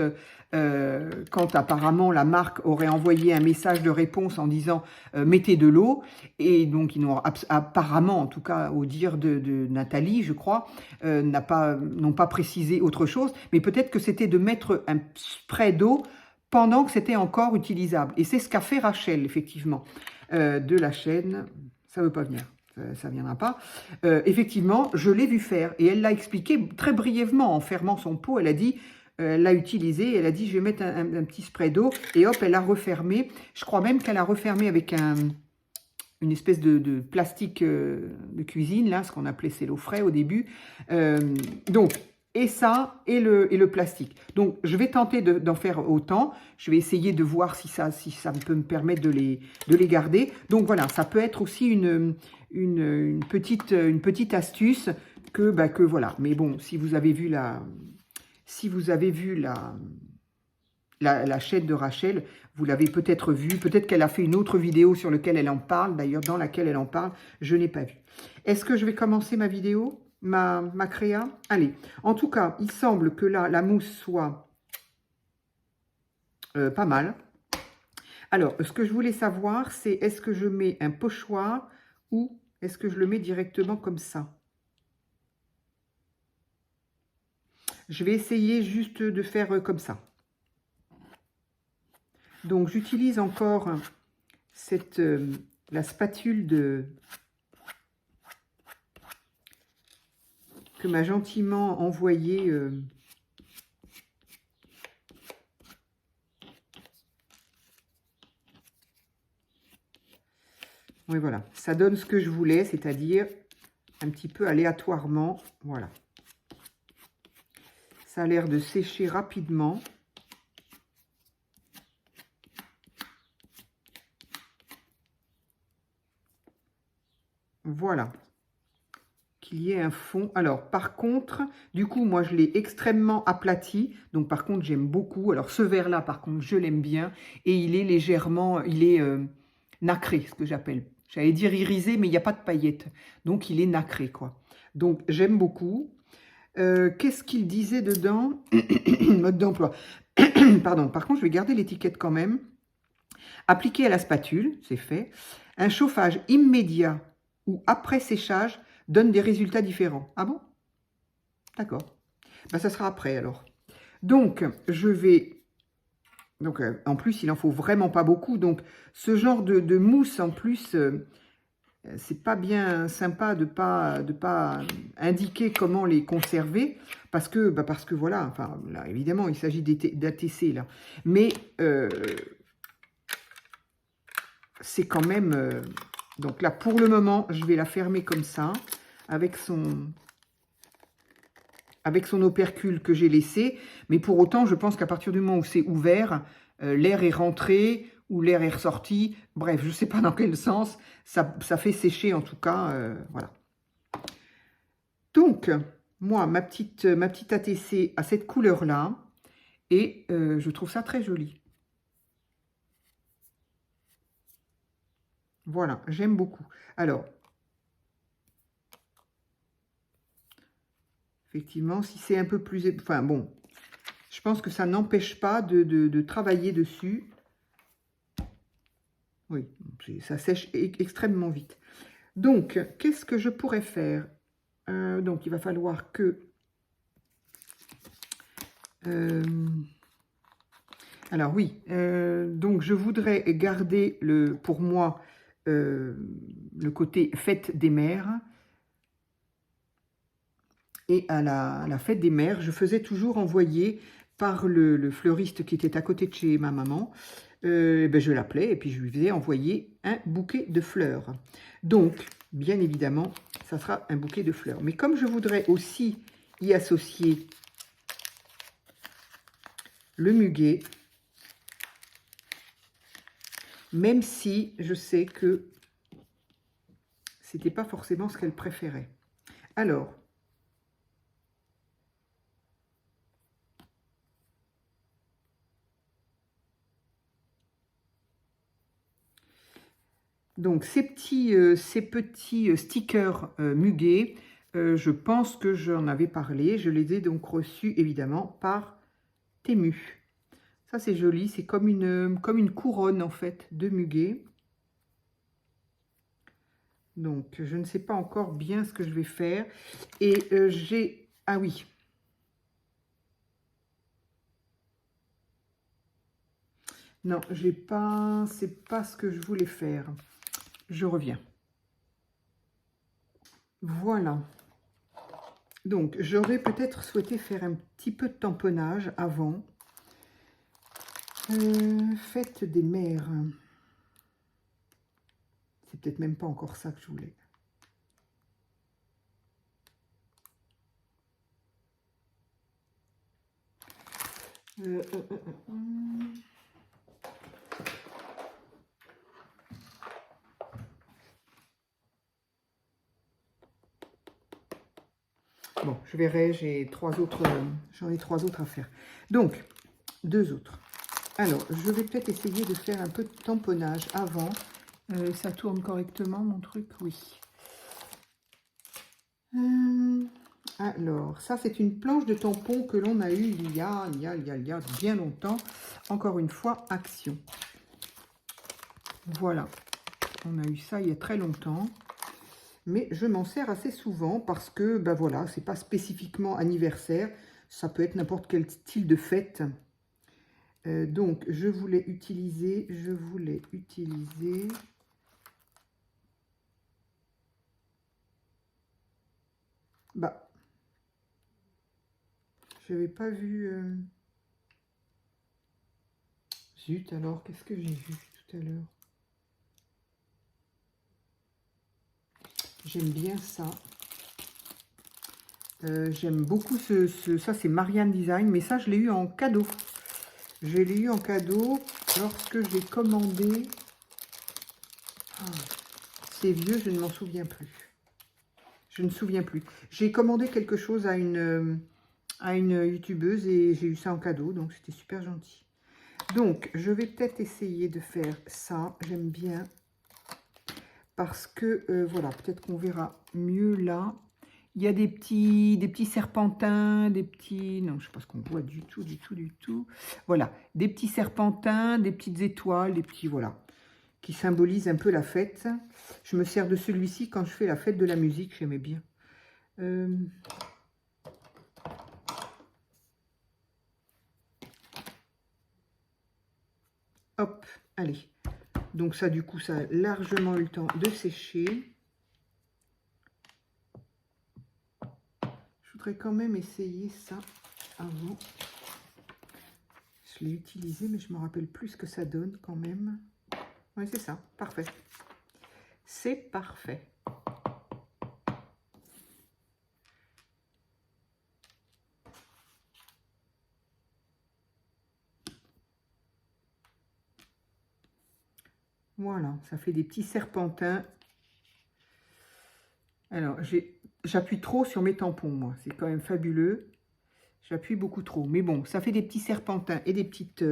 apparemment la marque aurait envoyé un message de réponse en disant mettez de l'eau, et donc ils n'ont apparemment, en tout cas au dire de Nathalie, je crois, n'ont pas précisé autre chose, mais peut-être que c'était de mettre un spray d'eau pendant que c'était encore utilisable. Et c'est ce qu'a fait Rachel, effectivement, de la chaîne. Ça ne veut pas venir. Ça ne viendra pas. Effectivement, je l'ai vu faire. Et elle l'a expliqué très brièvement en fermant son pot. Elle a dit, elle l'a utilisé. Elle a dit, je vais mettre un petit spray d'eau. Et hop, elle a refermé. Je crois même qu'elle a refermé avec une espèce de plastique de cuisine, là, ce qu'on appelait cello frais au début. Donc, et ça, et le plastique. Donc, je vais tenter d'en faire autant. Je vais essayer de voir si ça peut me permettre de les garder. Donc, voilà, ça peut être aussi une petite astuce que voilà. Mais bon, si vous avez vu la chaîne de Rachel, vous l'avez peut-être vue. Peut-être qu'elle a fait une autre vidéo sur laquelle elle en parle. D'ailleurs, dans laquelle elle en parle, je n'ai pas vu. Est-ce que je vais commencer ma vidéo ? Ma créa. Allez, en tout cas, il semble que là, la mousse soit pas mal. Alors, ce que je voulais savoir, c'est est-ce que je mets un pochoir ou est-ce que je le mets directement comme ça? Je vais essayer juste de faire comme ça. Donc, j'utilise encore la spatule que m'a gentiment envoyée oui, voilà, ça donne ce que je voulais, c'est-à-dire un petit peu aléatoirement, voilà. Ça a l'air de sécher rapidement. Voilà. Qu'il y ait un fond. Alors, par contre, du coup, moi, je l'ai extrêmement aplati. Donc, par contre, j'aime beaucoup. Alors, ce verre-là, par contre, je l'aime bien. Et il est légèrement, nacré, ce que j'appelle. J'allais dire irisé, mais il n'y a pas de paillettes. Donc, il est nacré, quoi. Donc, j'aime beaucoup. Qu'est-ce qu'il disait dedans? Mode d'emploi. Pardon. Par contre, je vais garder l'étiquette quand même. Appliqué à la spatule, c'est fait. Un chauffage immédiat ou après séchage donne des résultats différents. Ah bon? D'accord. Ben, ça sera après alors. Donc, je vais... Donc, en plus, il n'en faut vraiment pas beaucoup. Donc, ce genre de mousse, en plus, c'est pas bien sympa de pas indiquer comment les conserver. Parce que voilà, enfin, là, évidemment, il s'agit d'ATC, là. Mais c'est quand même... donc là, pour le moment, je vais la fermer comme ça, avec son opercule que j'ai laissé. Mais pour autant, je pense qu'à partir du moment où c'est ouvert, l'air est rentré ou l'air est ressorti. Bref, je ne sais pas dans quel sens. Ça fait sécher en tout cas. Voilà. Donc, moi, ma petite ATC a cette couleur-là. Et je trouve ça très joli. Voilà, j'aime beaucoup. Alors, effectivement, si c'est un peu plus... Enfin, bon, je pense que ça n'empêche pas de travailler dessus. Oui, ça sèche extrêmement vite. Donc, qu'est-ce que je pourrais faire? Donc, il va falloir que... alors oui, donc je voudrais garder pour moi le côté fête des mères. Et à la fête des mères, je faisais toujours envoyer par le fleuriste qui était à côté de chez ma maman. Ben je l'appelais et puis je lui faisais envoyer un bouquet de fleurs. Donc, bien évidemment, ça sera un bouquet de fleurs. Mais comme je voudrais aussi y associer le muguet, même si je sais que c'était pas forcément ce qu'elle préférait. Alors, donc ces petits stickers muguets, je pense que j'en avais parlé. Je les ai donc reçus évidemment par Temu. Ça c'est joli, c'est comme une couronne en fait de muguet. Donc je ne sais pas encore bien ce que je vais faire. Et j'ai... Ah oui. Non, j'ai pas... c'est pas ce que je voulais faire. Je reviens. Voilà. Donc j'aurais peut-être souhaité faire un petit peu de tamponnage avant. Fête des mères. C'est peut-être même pas encore ça que je voulais. Bon, je verrai, j'en ai trois autres à faire. Donc, deux autres. Alors, je vais peut-être essayer de faire un peu de tamponnage avant. Ça tourne correctement, mon truc? Oui. Alors, ça, c'est une planche de tampon que l'on a eue il y a bien longtemps. Encore une fois, Action. Voilà. On a eu ça il y a très longtemps. Mais je m'en sers assez souvent parce que, ben voilà, c'est pas spécifiquement anniversaire. Ça peut être n'importe quel style de fête. Donc, je voulais utiliser... Bah, je n'avais pas vu... Zut, alors, qu'est-ce que j'ai vu tout à l'heure? J'aime bien ça. J'aime beaucoup ça, c'est Marianne Design, mais ça, je l'ai eu en cadeau. Je l'ai eu en cadeau lorsque j'ai commandé... Ah, c'est vieux, je ne m'en souviens plus. Je ne me souviens plus. J'ai commandé quelque chose à une youtubeuse et j'ai eu ça en cadeau, donc c'était super gentil. Donc, je vais peut-être essayer de faire ça. J'aime bien. Parce que, voilà, peut-être qu'on verra mieux là. Il y a des petits serpentins, des petits... Non, je ne sais pas ce qu'on voit du tout, du tout, du tout. Voilà, des petits serpentins, des petites étoiles, des petits... Voilà, qui symbolisent un peu la fête. Je me sers de celui-ci quand je fais la fête de la musique, j'aimais bien. Hop, allez. Donc ça, du coup, ça a largement eu le temps de sécher. Je voudrais quand même essayer ça avant. Je l'ai utilisé, mais je me rappelle plus ce que ça donne quand même. Oui, c'est ça, parfait. C'est parfait. Voilà, ça fait des petits serpentins. Alors, j'appuie trop sur mes tampons, moi. C'est quand même fabuleux. J'appuie beaucoup trop. Mais bon, ça fait des petits serpentins et des petites...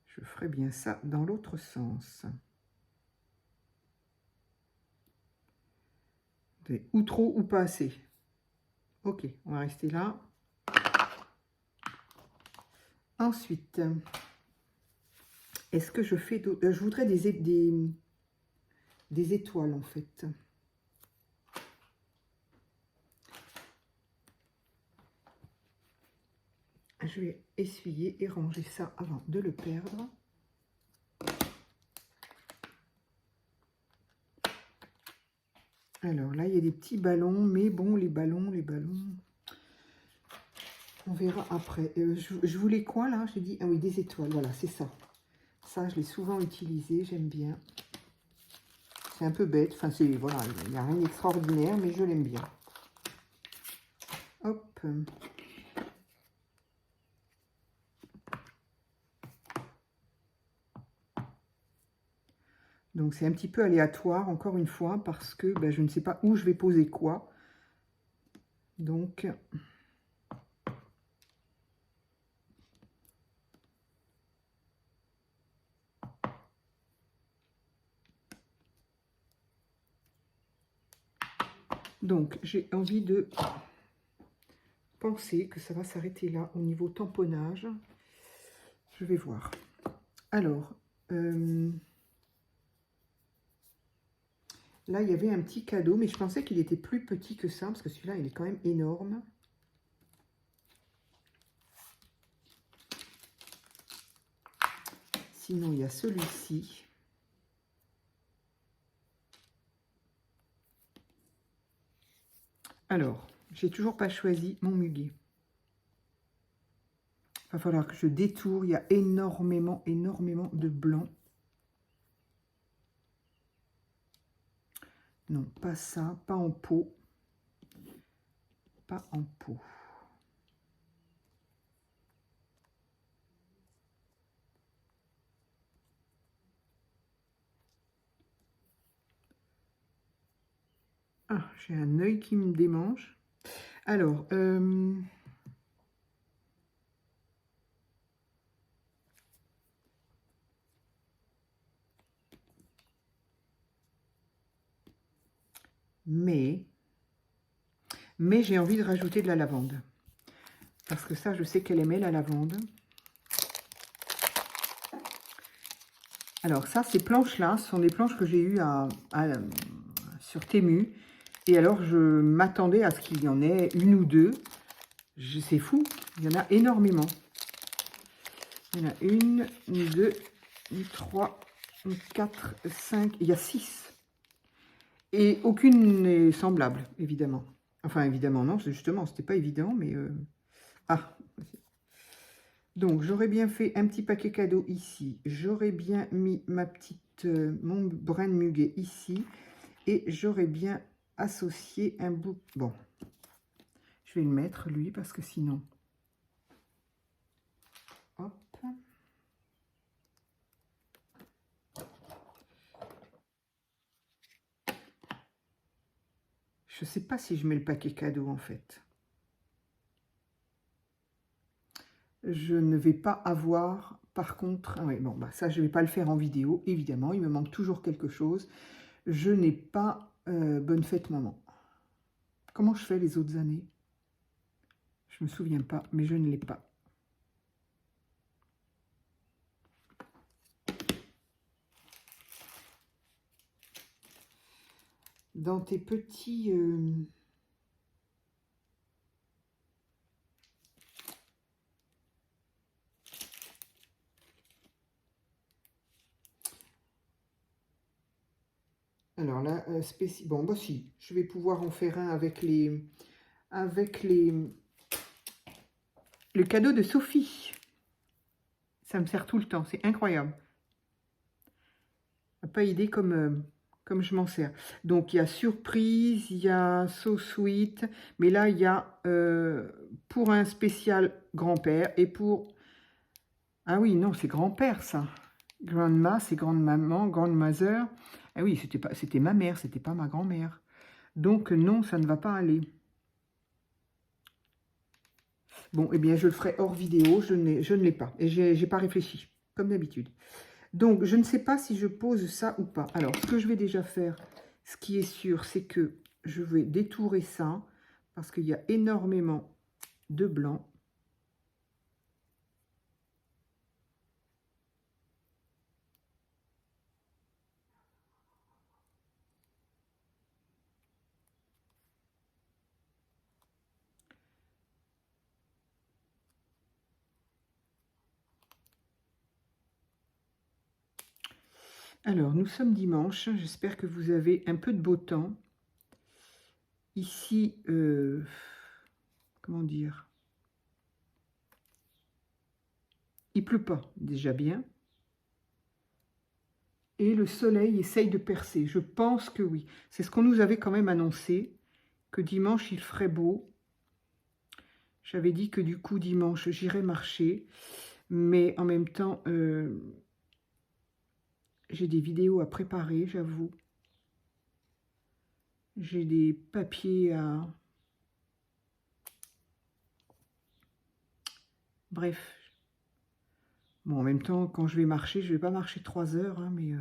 Je ferai bien ça dans l'autre sens. Ou trop ou pas assez. Ok, on va rester là. Ensuite, est-ce que je fais d'autres... je voudrais des étoiles, en fait. Je vais essuyer et ranger ça avant de le perdre. Alors là, il y a des petits ballons, mais bon, les ballons, on verra après. Je voulais quoi, là? J'ai dit, ah oui, des étoiles, voilà, c'est ça. Ça, je l'ai souvent utilisé, j'aime bien. C'est un peu bête, enfin, c'est, voilà, il n'y a rien d'extraordinaire, mais je l'aime bien. Hop. Donc, c'est un petit peu aléatoire, encore une fois, parce que ben, je ne sais pas où je vais poser quoi. Donc... Donc, j'ai envie de penser que ça va s'arrêter là au niveau tamponnage. Je vais voir. Alors, là, il y avait un petit cadeau, mais je pensais qu'il était plus petit que ça, parce que celui-là, il est quand même énorme. Sinon, il y a celui-ci. Alors, j'ai toujours pas choisi mon muguet. Il va falloir que je détourne. Il y a énormément de blanc. Non, pas ça, pas en pot. Pas en pot. Ah, j'ai un œil qui me démange. Alors, mais j'ai envie de rajouter de la lavande. Parce que ça, je sais qu'elle aimait la lavande. Alors ça, ces planches-là, ce sont des planches que j'ai eues sur Temu. Et alors, je m'attendais à ce qu'il y en ait une ou deux. C'est fou, il y en a énormément. Il y en a une, une, deux, une, trois, une, quatre, cinq, il y a 6. Et aucune n'est semblable, évidemment. Enfin, évidemment, non, justement, c'était pas évident, mais... Ah, donc, j'aurais bien fait un petit paquet cadeau ici. J'aurais bien mis mon brin de muguet ici. Et j'aurais bien associé un bout... Bon, je vais le mettre, lui, parce que sinon... Hop. Je ne sais pas si je mets le paquet cadeau, en fait. Je ne vais pas avoir par contre, ah ouais, bon, bah, ça, je ne vais pas le faire en vidéo, évidemment. Il me manque toujours quelque chose. Je n'ai pas bonne fête, maman. Comment je fais les autres années? Je ne me souviens pas, mais je ne l'ai pas. Dans tes petits... Alors là, bon, bah si, je vais pouvoir en faire un avec les... Le cadeau de Sophie. Ça me sert tout le temps, c'est incroyable. Pas idée comme je m'en sers. Donc, il y a surprise, il y a so sweet, mais là, il y a pour un spécial grand-père et pour... Ah oui, non, c'est grand-père, ça. Grandma, c'est grande-maman, grandmother. Ah oui, c'était ma mère, c'était pas ma grand-mère. Donc, non, ça ne va pas aller. Bon, eh bien, je le ferai hors vidéo, je ne l'ai pas. Et j'ai pas réfléchi, comme d'habitude. Donc, je ne sais pas si je pose ça ou pas. Alors, ce que je vais déjà faire, ce qui est sûr, c'est que je vais détourer ça, parce qu'il y a énormément de blanc. Alors, nous sommes dimanche, j'espère que vous avez un peu de beau temps. Ici, comment dire? Il pleut pas, déjà bien. Et le soleil essaye de percer, je pense que oui. C'est ce qu'on nous avait quand même annoncé, que dimanche il ferait beau. J'avais dit que du coup dimanche j'irais marcher, mais en même temps... j'ai des vidéos à préparer, j'avoue. J'ai des papiers à... Bref. Bon, en même temps, quand je vais marcher, je ne vais pas marcher 3 heures, hein, mais...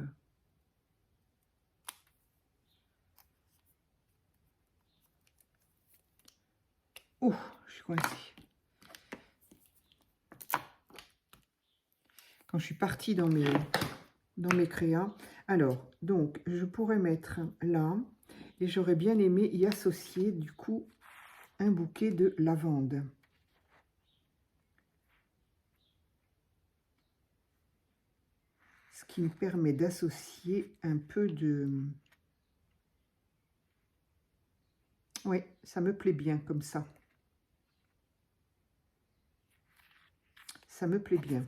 Oh, je suis coincée. Quand je suis partie dans mes créas. Alors, donc, je pourrais mettre là, et j'aurais bien aimé y associer, du coup, un bouquet de lavande. Ce qui me permet d'associer un peu de... Oui, ça me plaît bien comme ça. Ça me plaît bien.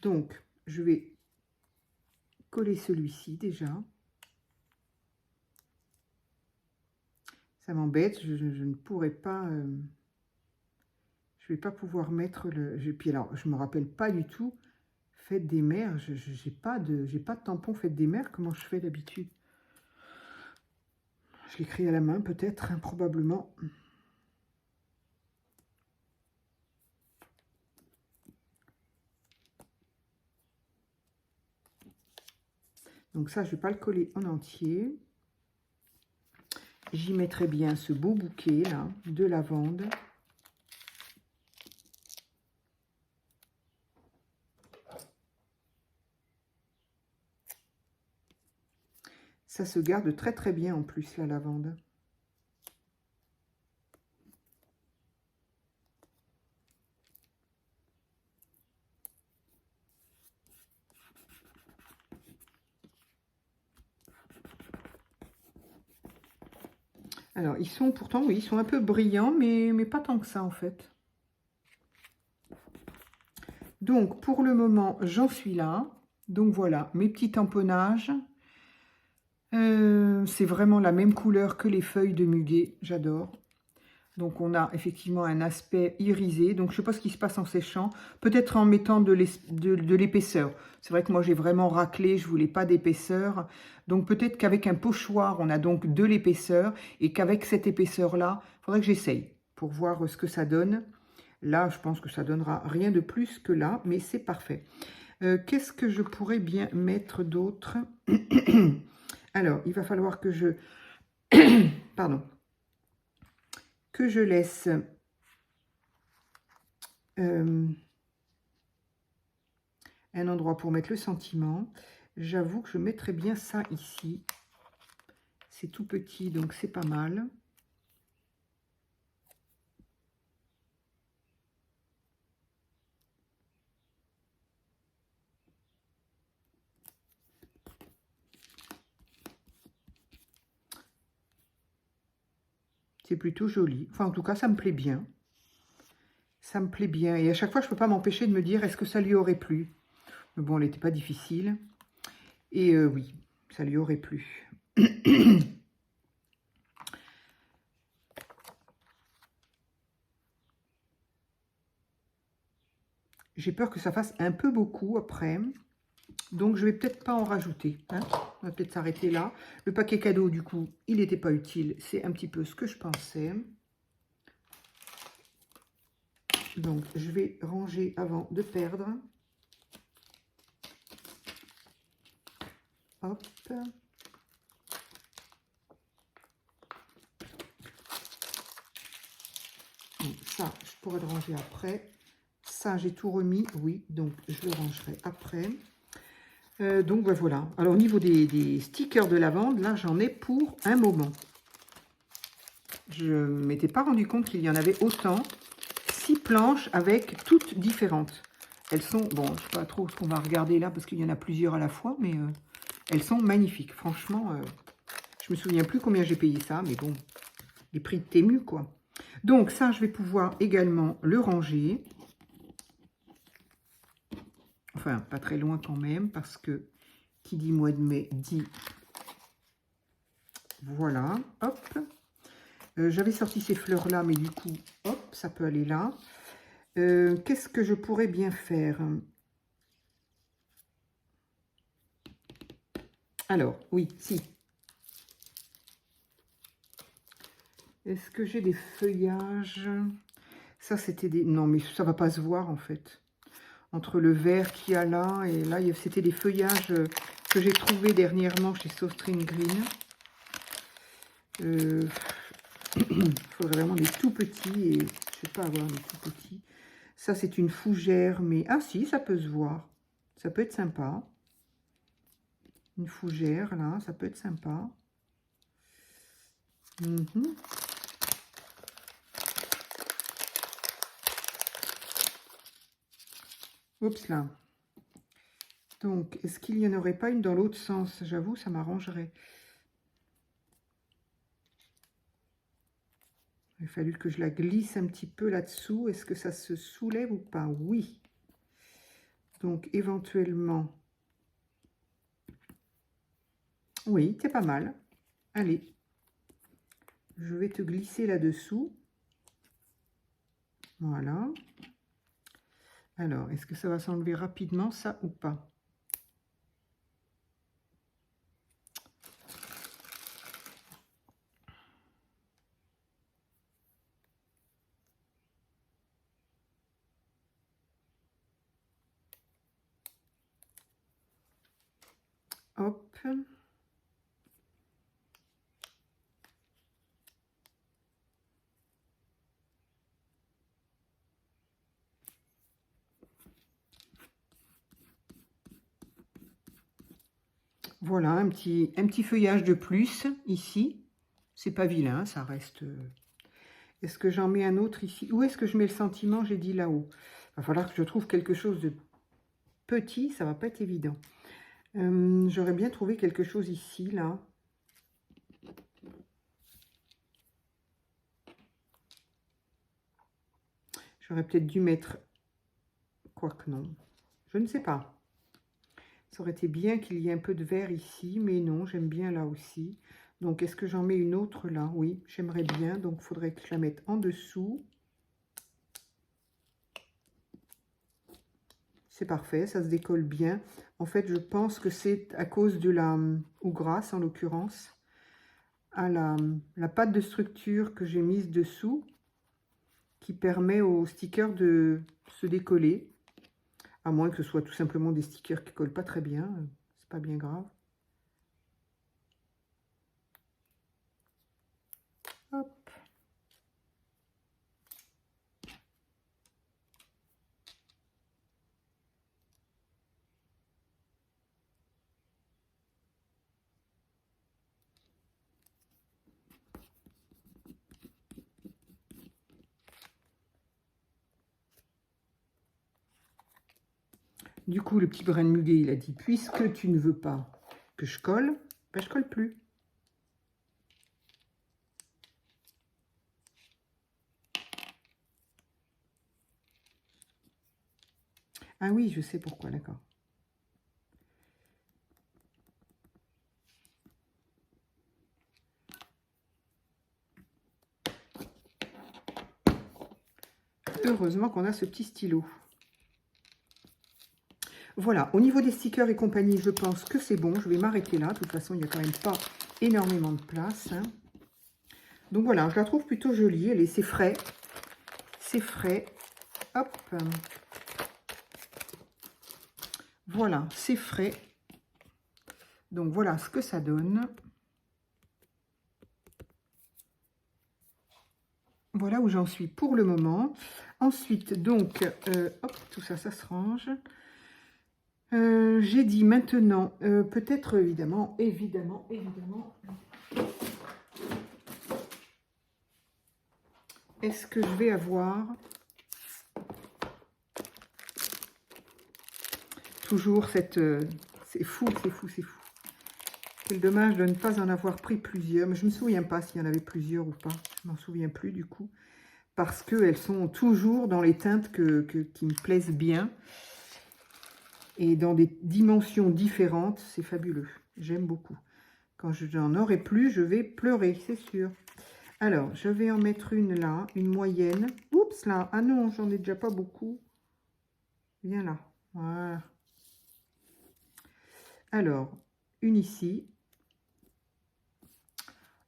Donc, je vais coller celui-ci déjà. Ça m'embête, je ne pourrais pas... je vais pas pouvoir mettre le... Puis alors, je me rappelle pas du tout. Fête des mères, j'ai pas de tampon fête des mères. Comment je fais d'habitude? Je l'écris à la main, peut-être, hein, probablement. Donc ça, je vais pas le coller en entier. J'y mettrai bien ce beau bouquet là de lavande. Ça se garde très très bien en plus, la lavande. Alors, ils sont pourtant, oui, ils sont un peu brillants, mais pas tant que ça en fait. Donc, pour le moment, j'en suis là. Donc voilà, mes petits tamponnages. C'est vraiment la même couleur que les feuilles de muguet, j'adore. Donc on a effectivement un aspect irisé. Donc je ne sais pas ce qui se passe en séchant. Peut-être en mettant de l'épaisseur. C'est vrai que moi j'ai vraiment raclé, je ne voulais pas d'épaisseur. Donc peut-être qu'avec un pochoir, on a donc de l'épaisseur. Et qu'avec cette épaisseur-là, il faudrait que j'essaye pour voir ce que ça donne. Là, je pense que ça donnera rien de plus que là, mais c'est parfait. Qu'est-ce que je pourrais bien mettre d'autre? Alors, il va falloir que je... Pardon. Que je laisse... un endroit pour mettre le sentiment. J'avoue que je mettrais bien ça ici. C'est tout petit, donc c'est pas mal. C'est plutôt joli. Enfin, en tout cas, ça me plaît bien. Ça me plaît bien. Et à chaque fois, je ne peux pas m'empêcher de me dire, est-ce que ça lui aurait plu? Mais bon, elle n'était pas difficile. Et oui, ça lui aurait plu. J'ai peur que ça fasse un peu beaucoup après. Donc, je vais peut-être pas en rajouter. Hein. On va peut-être s'arrêter là. Le paquet cadeau, du coup, il n'était pas utile. C'est un petit peu ce que je pensais. Donc, je vais ranger avant de perdre. Hop. Donc, ça, je pourrais le ranger après. Ça, j'ai tout remis. Oui, donc je le rangerai après. Donc, ben, voilà. Alors, au niveau des stickers de lavande, là, j'en ai pour un moment. Je ne m'étais pas rendu compte qu'il y en avait autant. 6 planches avec toutes différentes. Elles sont, bon, je ne sais pas trop ce qu'on va regarder là, parce qu'il y en a plusieurs à la fois, mais elles sont magnifiques. Franchement, je me souviens plus combien j'ai payé ça, mais bon, les prix de Temu, quoi. Donc, ça, je vais pouvoir également le ranger. Enfin, pas très loin quand même, parce que qui dit mois de mai dit... Voilà, hop. J'avais sorti ces fleurs-là, mais du coup, hop, ça peut aller là. Qu'est-ce que je pourrais bien faire? Alors, oui, si. Est-ce que j'ai des feuillages? Ça, c'était des... Non, mais ça va pas se voir, en fait. Entre le vert qu'il y a là, et là, c'était des feuillages que j'ai trouvés dernièrement chez Softring Green. Il faudrait vraiment des tout petits, et je sais pas avoir des tout petits. Ça, c'est une fougère, mais... Ah si, ça peut se voir. Ça peut être sympa. Une fougère, là, ça peut être sympa. Oups, là. Donc, est-ce qu'il n'y en aurait pas une dans l'autre sens? J'avoue, ça m'arrangerait. Il a fallu que je la glisse un petit peu là-dessous. Est-ce que ça se soulève ou pas? Oui. Donc, éventuellement... Oui, c'est pas mal. Allez. Je vais te glisser là-dessous. Voilà. Alors, est-ce que ça va s'enlever rapidement, ça, ou pas? Hop. Voilà, un petit feuillage de plus, ici. C'est pas vilain, ça reste... Est-ce que j'en mets un autre ici? Où est-ce que je mets le sentiment? J'ai dit là-haut. Il va falloir que je trouve quelque chose de petit, ça va pas être évident. J'aurais bien trouvé quelque chose ici, là. J'aurais peut-être dû mettre... Quoique non. Je ne sais pas. Ça aurait été bien qu'il y ait un peu de vert ici, mais non, j'aime bien là aussi. Donc, est-ce que j'en mets une autre là? Oui, j'aimerais bien. Donc, il faudrait que je la mette en dessous. C'est parfait, ça se décolle bien. En fait, je pense que c'est à cause de la hougrasse, en l'occurrence, à la pâte de structure que j'ai mise dessous. qui permet aux stickers de se décoller. À moins que ce soit tout simplement des stickers qui ne collent pas très bien. C'est pas bien grave. Hop. Du coup, le petit brin de muguet, il a dit, puisque tu ne veux pas que je colle, ben je colle plus. Ah oui, je sais pourquoi, d'accord. Heureusement qu'on a ce petit stylo. Voilà, au niveau des stickers et compagnie, je pense que c'est bon. Je vais m'arrêter là. De toute façon, il n'y a quand même pas énormément de place. Hein. Donc voilà, je la trouve plutôt jolie. C'est frais. C'est frais. Hop. Voilà, c'est frais. Donc voilà ce que ça donne. Voilà où j'en suis pour le moment. Ensuite, donc, hop, tout ça, ça se range. J'ai dit maintenant, peut-être évidemment, est-ce que je vais avoir toujours cette... c'est fou, c'est fou, c'est fou. Quel dommage de ne pas en avoir pris plusieurs. Mais je ne me souviens pas s'il y en avait plusieurs ou pas. Je m'en souviens plus du coup. Parce qu'elles sont toujours dans les teintes qui me plaisent bien. Et dans des dimensions différentes. C'est fabuleux. J'aime beaucoup. Quand je n'en aurai plus, je vais pleurer, c'est sûr. Alors, je vais en mettre une là, une moyenne. Oups, là. Ah non, j'en ai déjà pas beaucoup. Viens là. Voilà. Alors, une ici.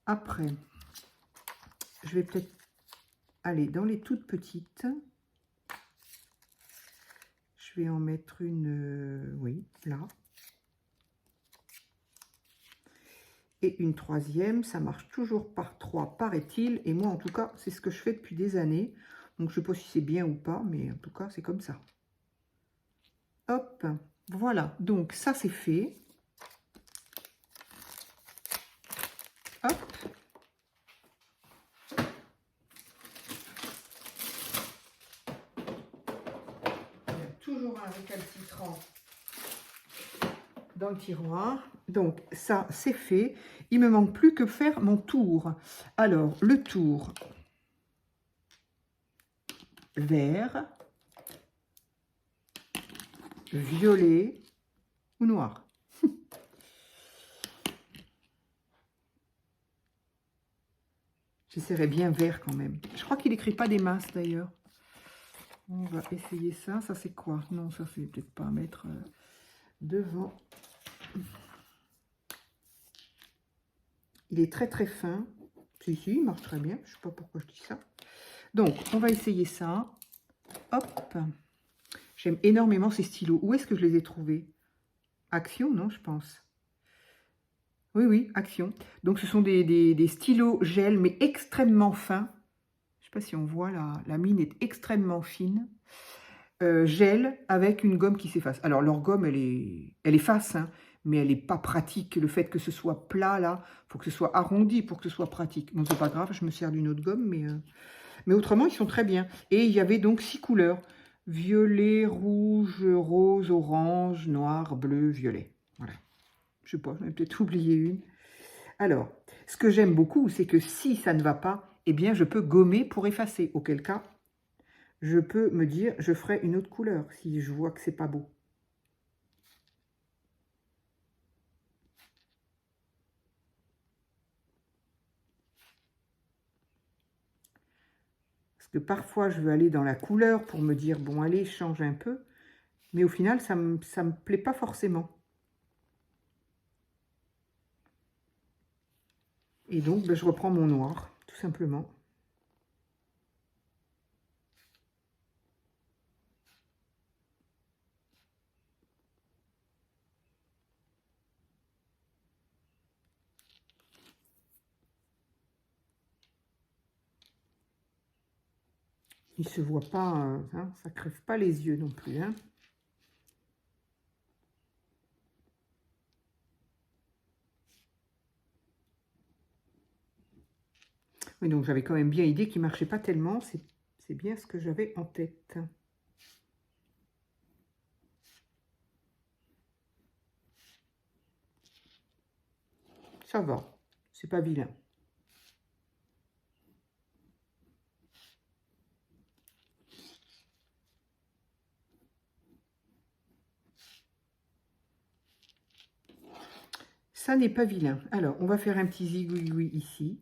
Après, je vais peut-être aller dans les toutes petites. Je vais en mettre une, oui, là. Et une troisième, ça marche toujours par 3, paraît-il. Et moi, en tout cas, c'est ce que je fais depuis des années. Donc, je ne sais pas si c'est bien ou pas, mais en tout cas, c'est comme ça. Hop, voilà. Donc, ça, c'est fait. Hop. Il y a toujours un récalcitrant dans le tiroir. Donc, ça, c'est fait. Il me manque plus que faire mon tour. Alors, le tour vert, violet ou noir. J'essaierai bien vert quand même. Je crois qu'il n'écrit pas des masses d'ailleurs. On va essayer ça. Ça, c'est quoi? Non, ça, c'est peut-être pas à mettre devant. Il est très très fin. Si, si, il marche très bien. Je ne sais pas pourquoi je dis ça. Donc, on va essayer ça. Hop. J'aime énormément ces stylos. Où est-ce que je les ai trouvés? Action, non, je pense. Oui, oui, Action. Donc, ce sont des stylos gel, mais extrêmement fins. Je ne sais pas si on voit, la mine est extrêmement fine. Gel avec une gomme qui s'efface. Alors, leur gomme, elle efface, hein, mais elle n'est pas pratique. Le fait que ce soit plat, là, il faut que ce soit arrondi pour que ce soit pratique. Bon, c'est pas grave, je me sers d'une autre gomme, mais autrement, ils sont très bien. Et il y avait donc 6 couleurs. Violet, rouge, rose, orange, noir, bleu, violet. Voilà. Je sais pas, j'en ai peut-être oublié une. Alors, ce que j'aime beaucoup, c'est que si ça ne va pas, eh bien, je peux gommer pour effacer. Auquel cas, je peux me dire, je ferai une autre couleur si je vois que c'est pas beau. Parce que parfois, je veux aller dans la couleur pour me dire, bon, allez, change un peu. Mais au final, ça me plaît pas forcément. Et donc, ben, je reprends mon noir, tout simplement. Il ne se voit pas, hein, ça ne crève pas les yeux non plus. Hein. Oui, donc j'avais quand même bien idée qu'il ne marchait pas tellement. C'est bien ce que j'avais en tête. Ça va, c'est pas vilain. Ça n'est pas vilain. Alors, on va faire un petit zigouigoui ici.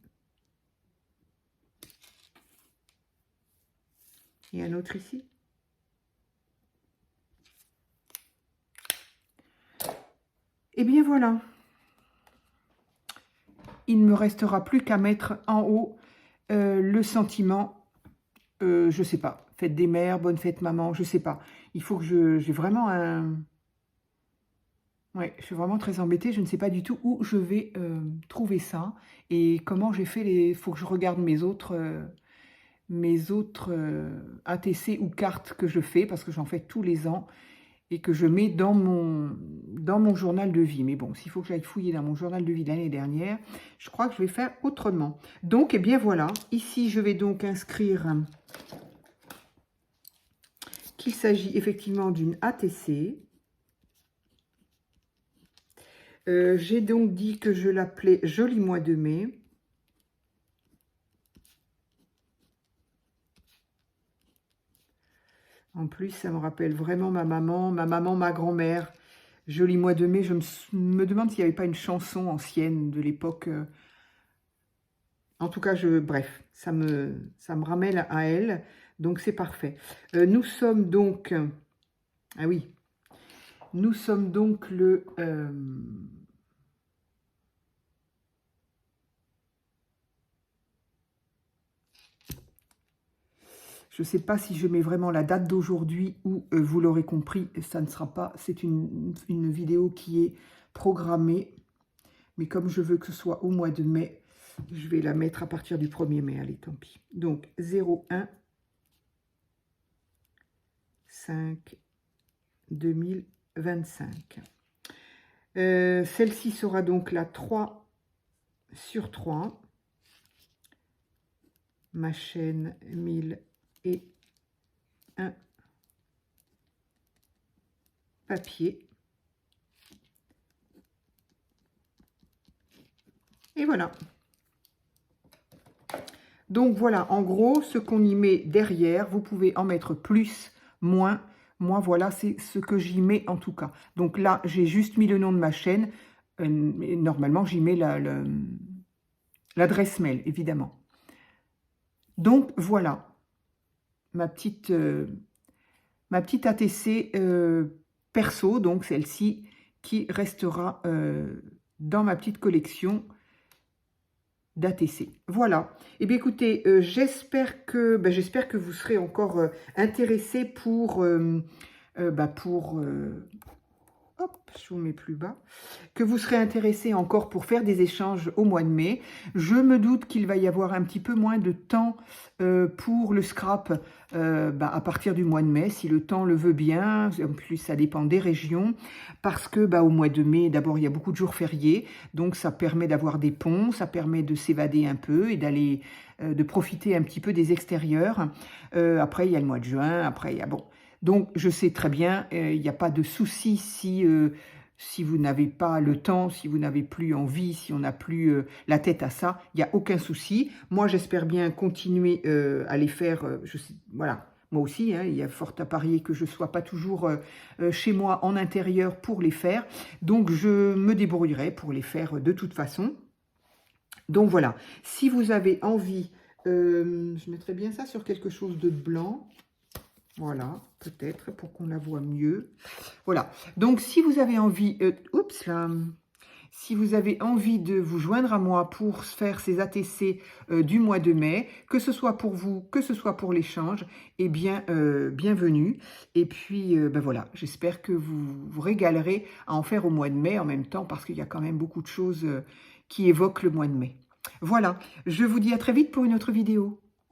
Et un autre ici. Et bien voilà. Il ne me restera plus qu'à mettre en haut le sentiment, je sais pas, fête des mères, bonne fête maman, je sais pas. Il faut que j'ai vraiment un... Ouais, je suis vraiment très embêtée, je ne sais pas du tout où je vais trouver ça et comment j'ai fait les... Il faut que je regarde mes autres ATC ou cartes que je fais, parce que j'en fais tous les ans et que je mets dans mon journal de vie. Mais bon, s'il faut que j'aille fouiller dans mon journal de vie de l'année dernière, je crois que je vais faire autrement. Donc, eh bien voilà, ici je vais donc inscrire qu'il s'agit effectivement d'une ATC. J'ai donc dit que je l'appelais Joli Mois de Mai. En plus, ça me rappelle vraiment ma maman, ma grand-mère. Joli Mois de Mai, je me demande s'il n'y avait pas une chanson ancienne de l'époque. En tout cas, bref, ça me ramène à elle, donc c'est parfait. Nous sommes donc... ah oui, nous sommes donc le... je ne sais pas si je mets vraiment la date d'aujourd'hui ou vous l'aurez compris, ça ne sera pas... C'est une vidéo qui est programmée. Mais comme je veux que ce soit au mois de mai, je vais la mettre à partir du 1er mai. Allez, tant pis. Donc, 01 5 2025. Celle-ci sera donc la 3 sur 3. Ma chaîne 1001 papier. Et voilà. Donc voilà, en gros, ce qu'on y met derrière, vous pouvez en mettre plus, moins. Moi, voilà, c'est ce que j'y mets en tout cas. Donc là, j'ai juste mis le nom de ma chaîne. Normalement, j'y mets l'adresse mail, évidemment. Donc voilà, ma petite ATC perso, donc celle-ci, qui restera dans ma petite collection d'ATC. Voilà. Et bien écoutez, j'espère que vous serez encore intéressés pour hop, je vous mets plus bas, que vous serez intéressés encore pour faire des échanges au mois de mai. Je me doute qu'il va y avoir un petit peu moins de temps pour le scrap à partir du mois de mai, si le temps le veut bien. En plus, ça dépend des régions, parce que au mois de mai, d'abord, il y a beaucoup de jours fériés, donc ça permet d'avoir des ponts, ça permet de s'évader un peu et d'aller de profiter un petit peu des extérieurs. Après, il y a le mois de juin, après, il y a... Bon, donc, je sais très bien, il n'y a pas de souci si vous n'avez pas le temps, si vous n'avez plus envie, si on n'a plus la tête à ça, il n'y a aucun souci. Moi, j'espère bien continuer à les faire, voilà, moi aussi, hein, il y a fort à parier que je ne sois pas toujours chez moi en intérieur pour les faire. Donc, je me débrouillerai pour les faire de toute façon. Donc, voilà, si vous avez envie, je mettrai bien ça sur quelque chose de blanc. Voilà, peut-être, pour qu'on la voit mieux. Voilà, donc si vous avez envie... oups, là, si vous avez envie de vous joindre à moi pour faire ces ATC du mois de mai, que ce soit pour vous, que ce soit pour l'échange, eh bien, bienvenue. Et puis, voilà, j'espère que vous vous régalerez à en faire au mois de mai en même temps, parce qu'il y a quand même beaucoup de choses qui évoquent le mois de mai. Voilà, je vous dis à très vite pour une autre vidéo.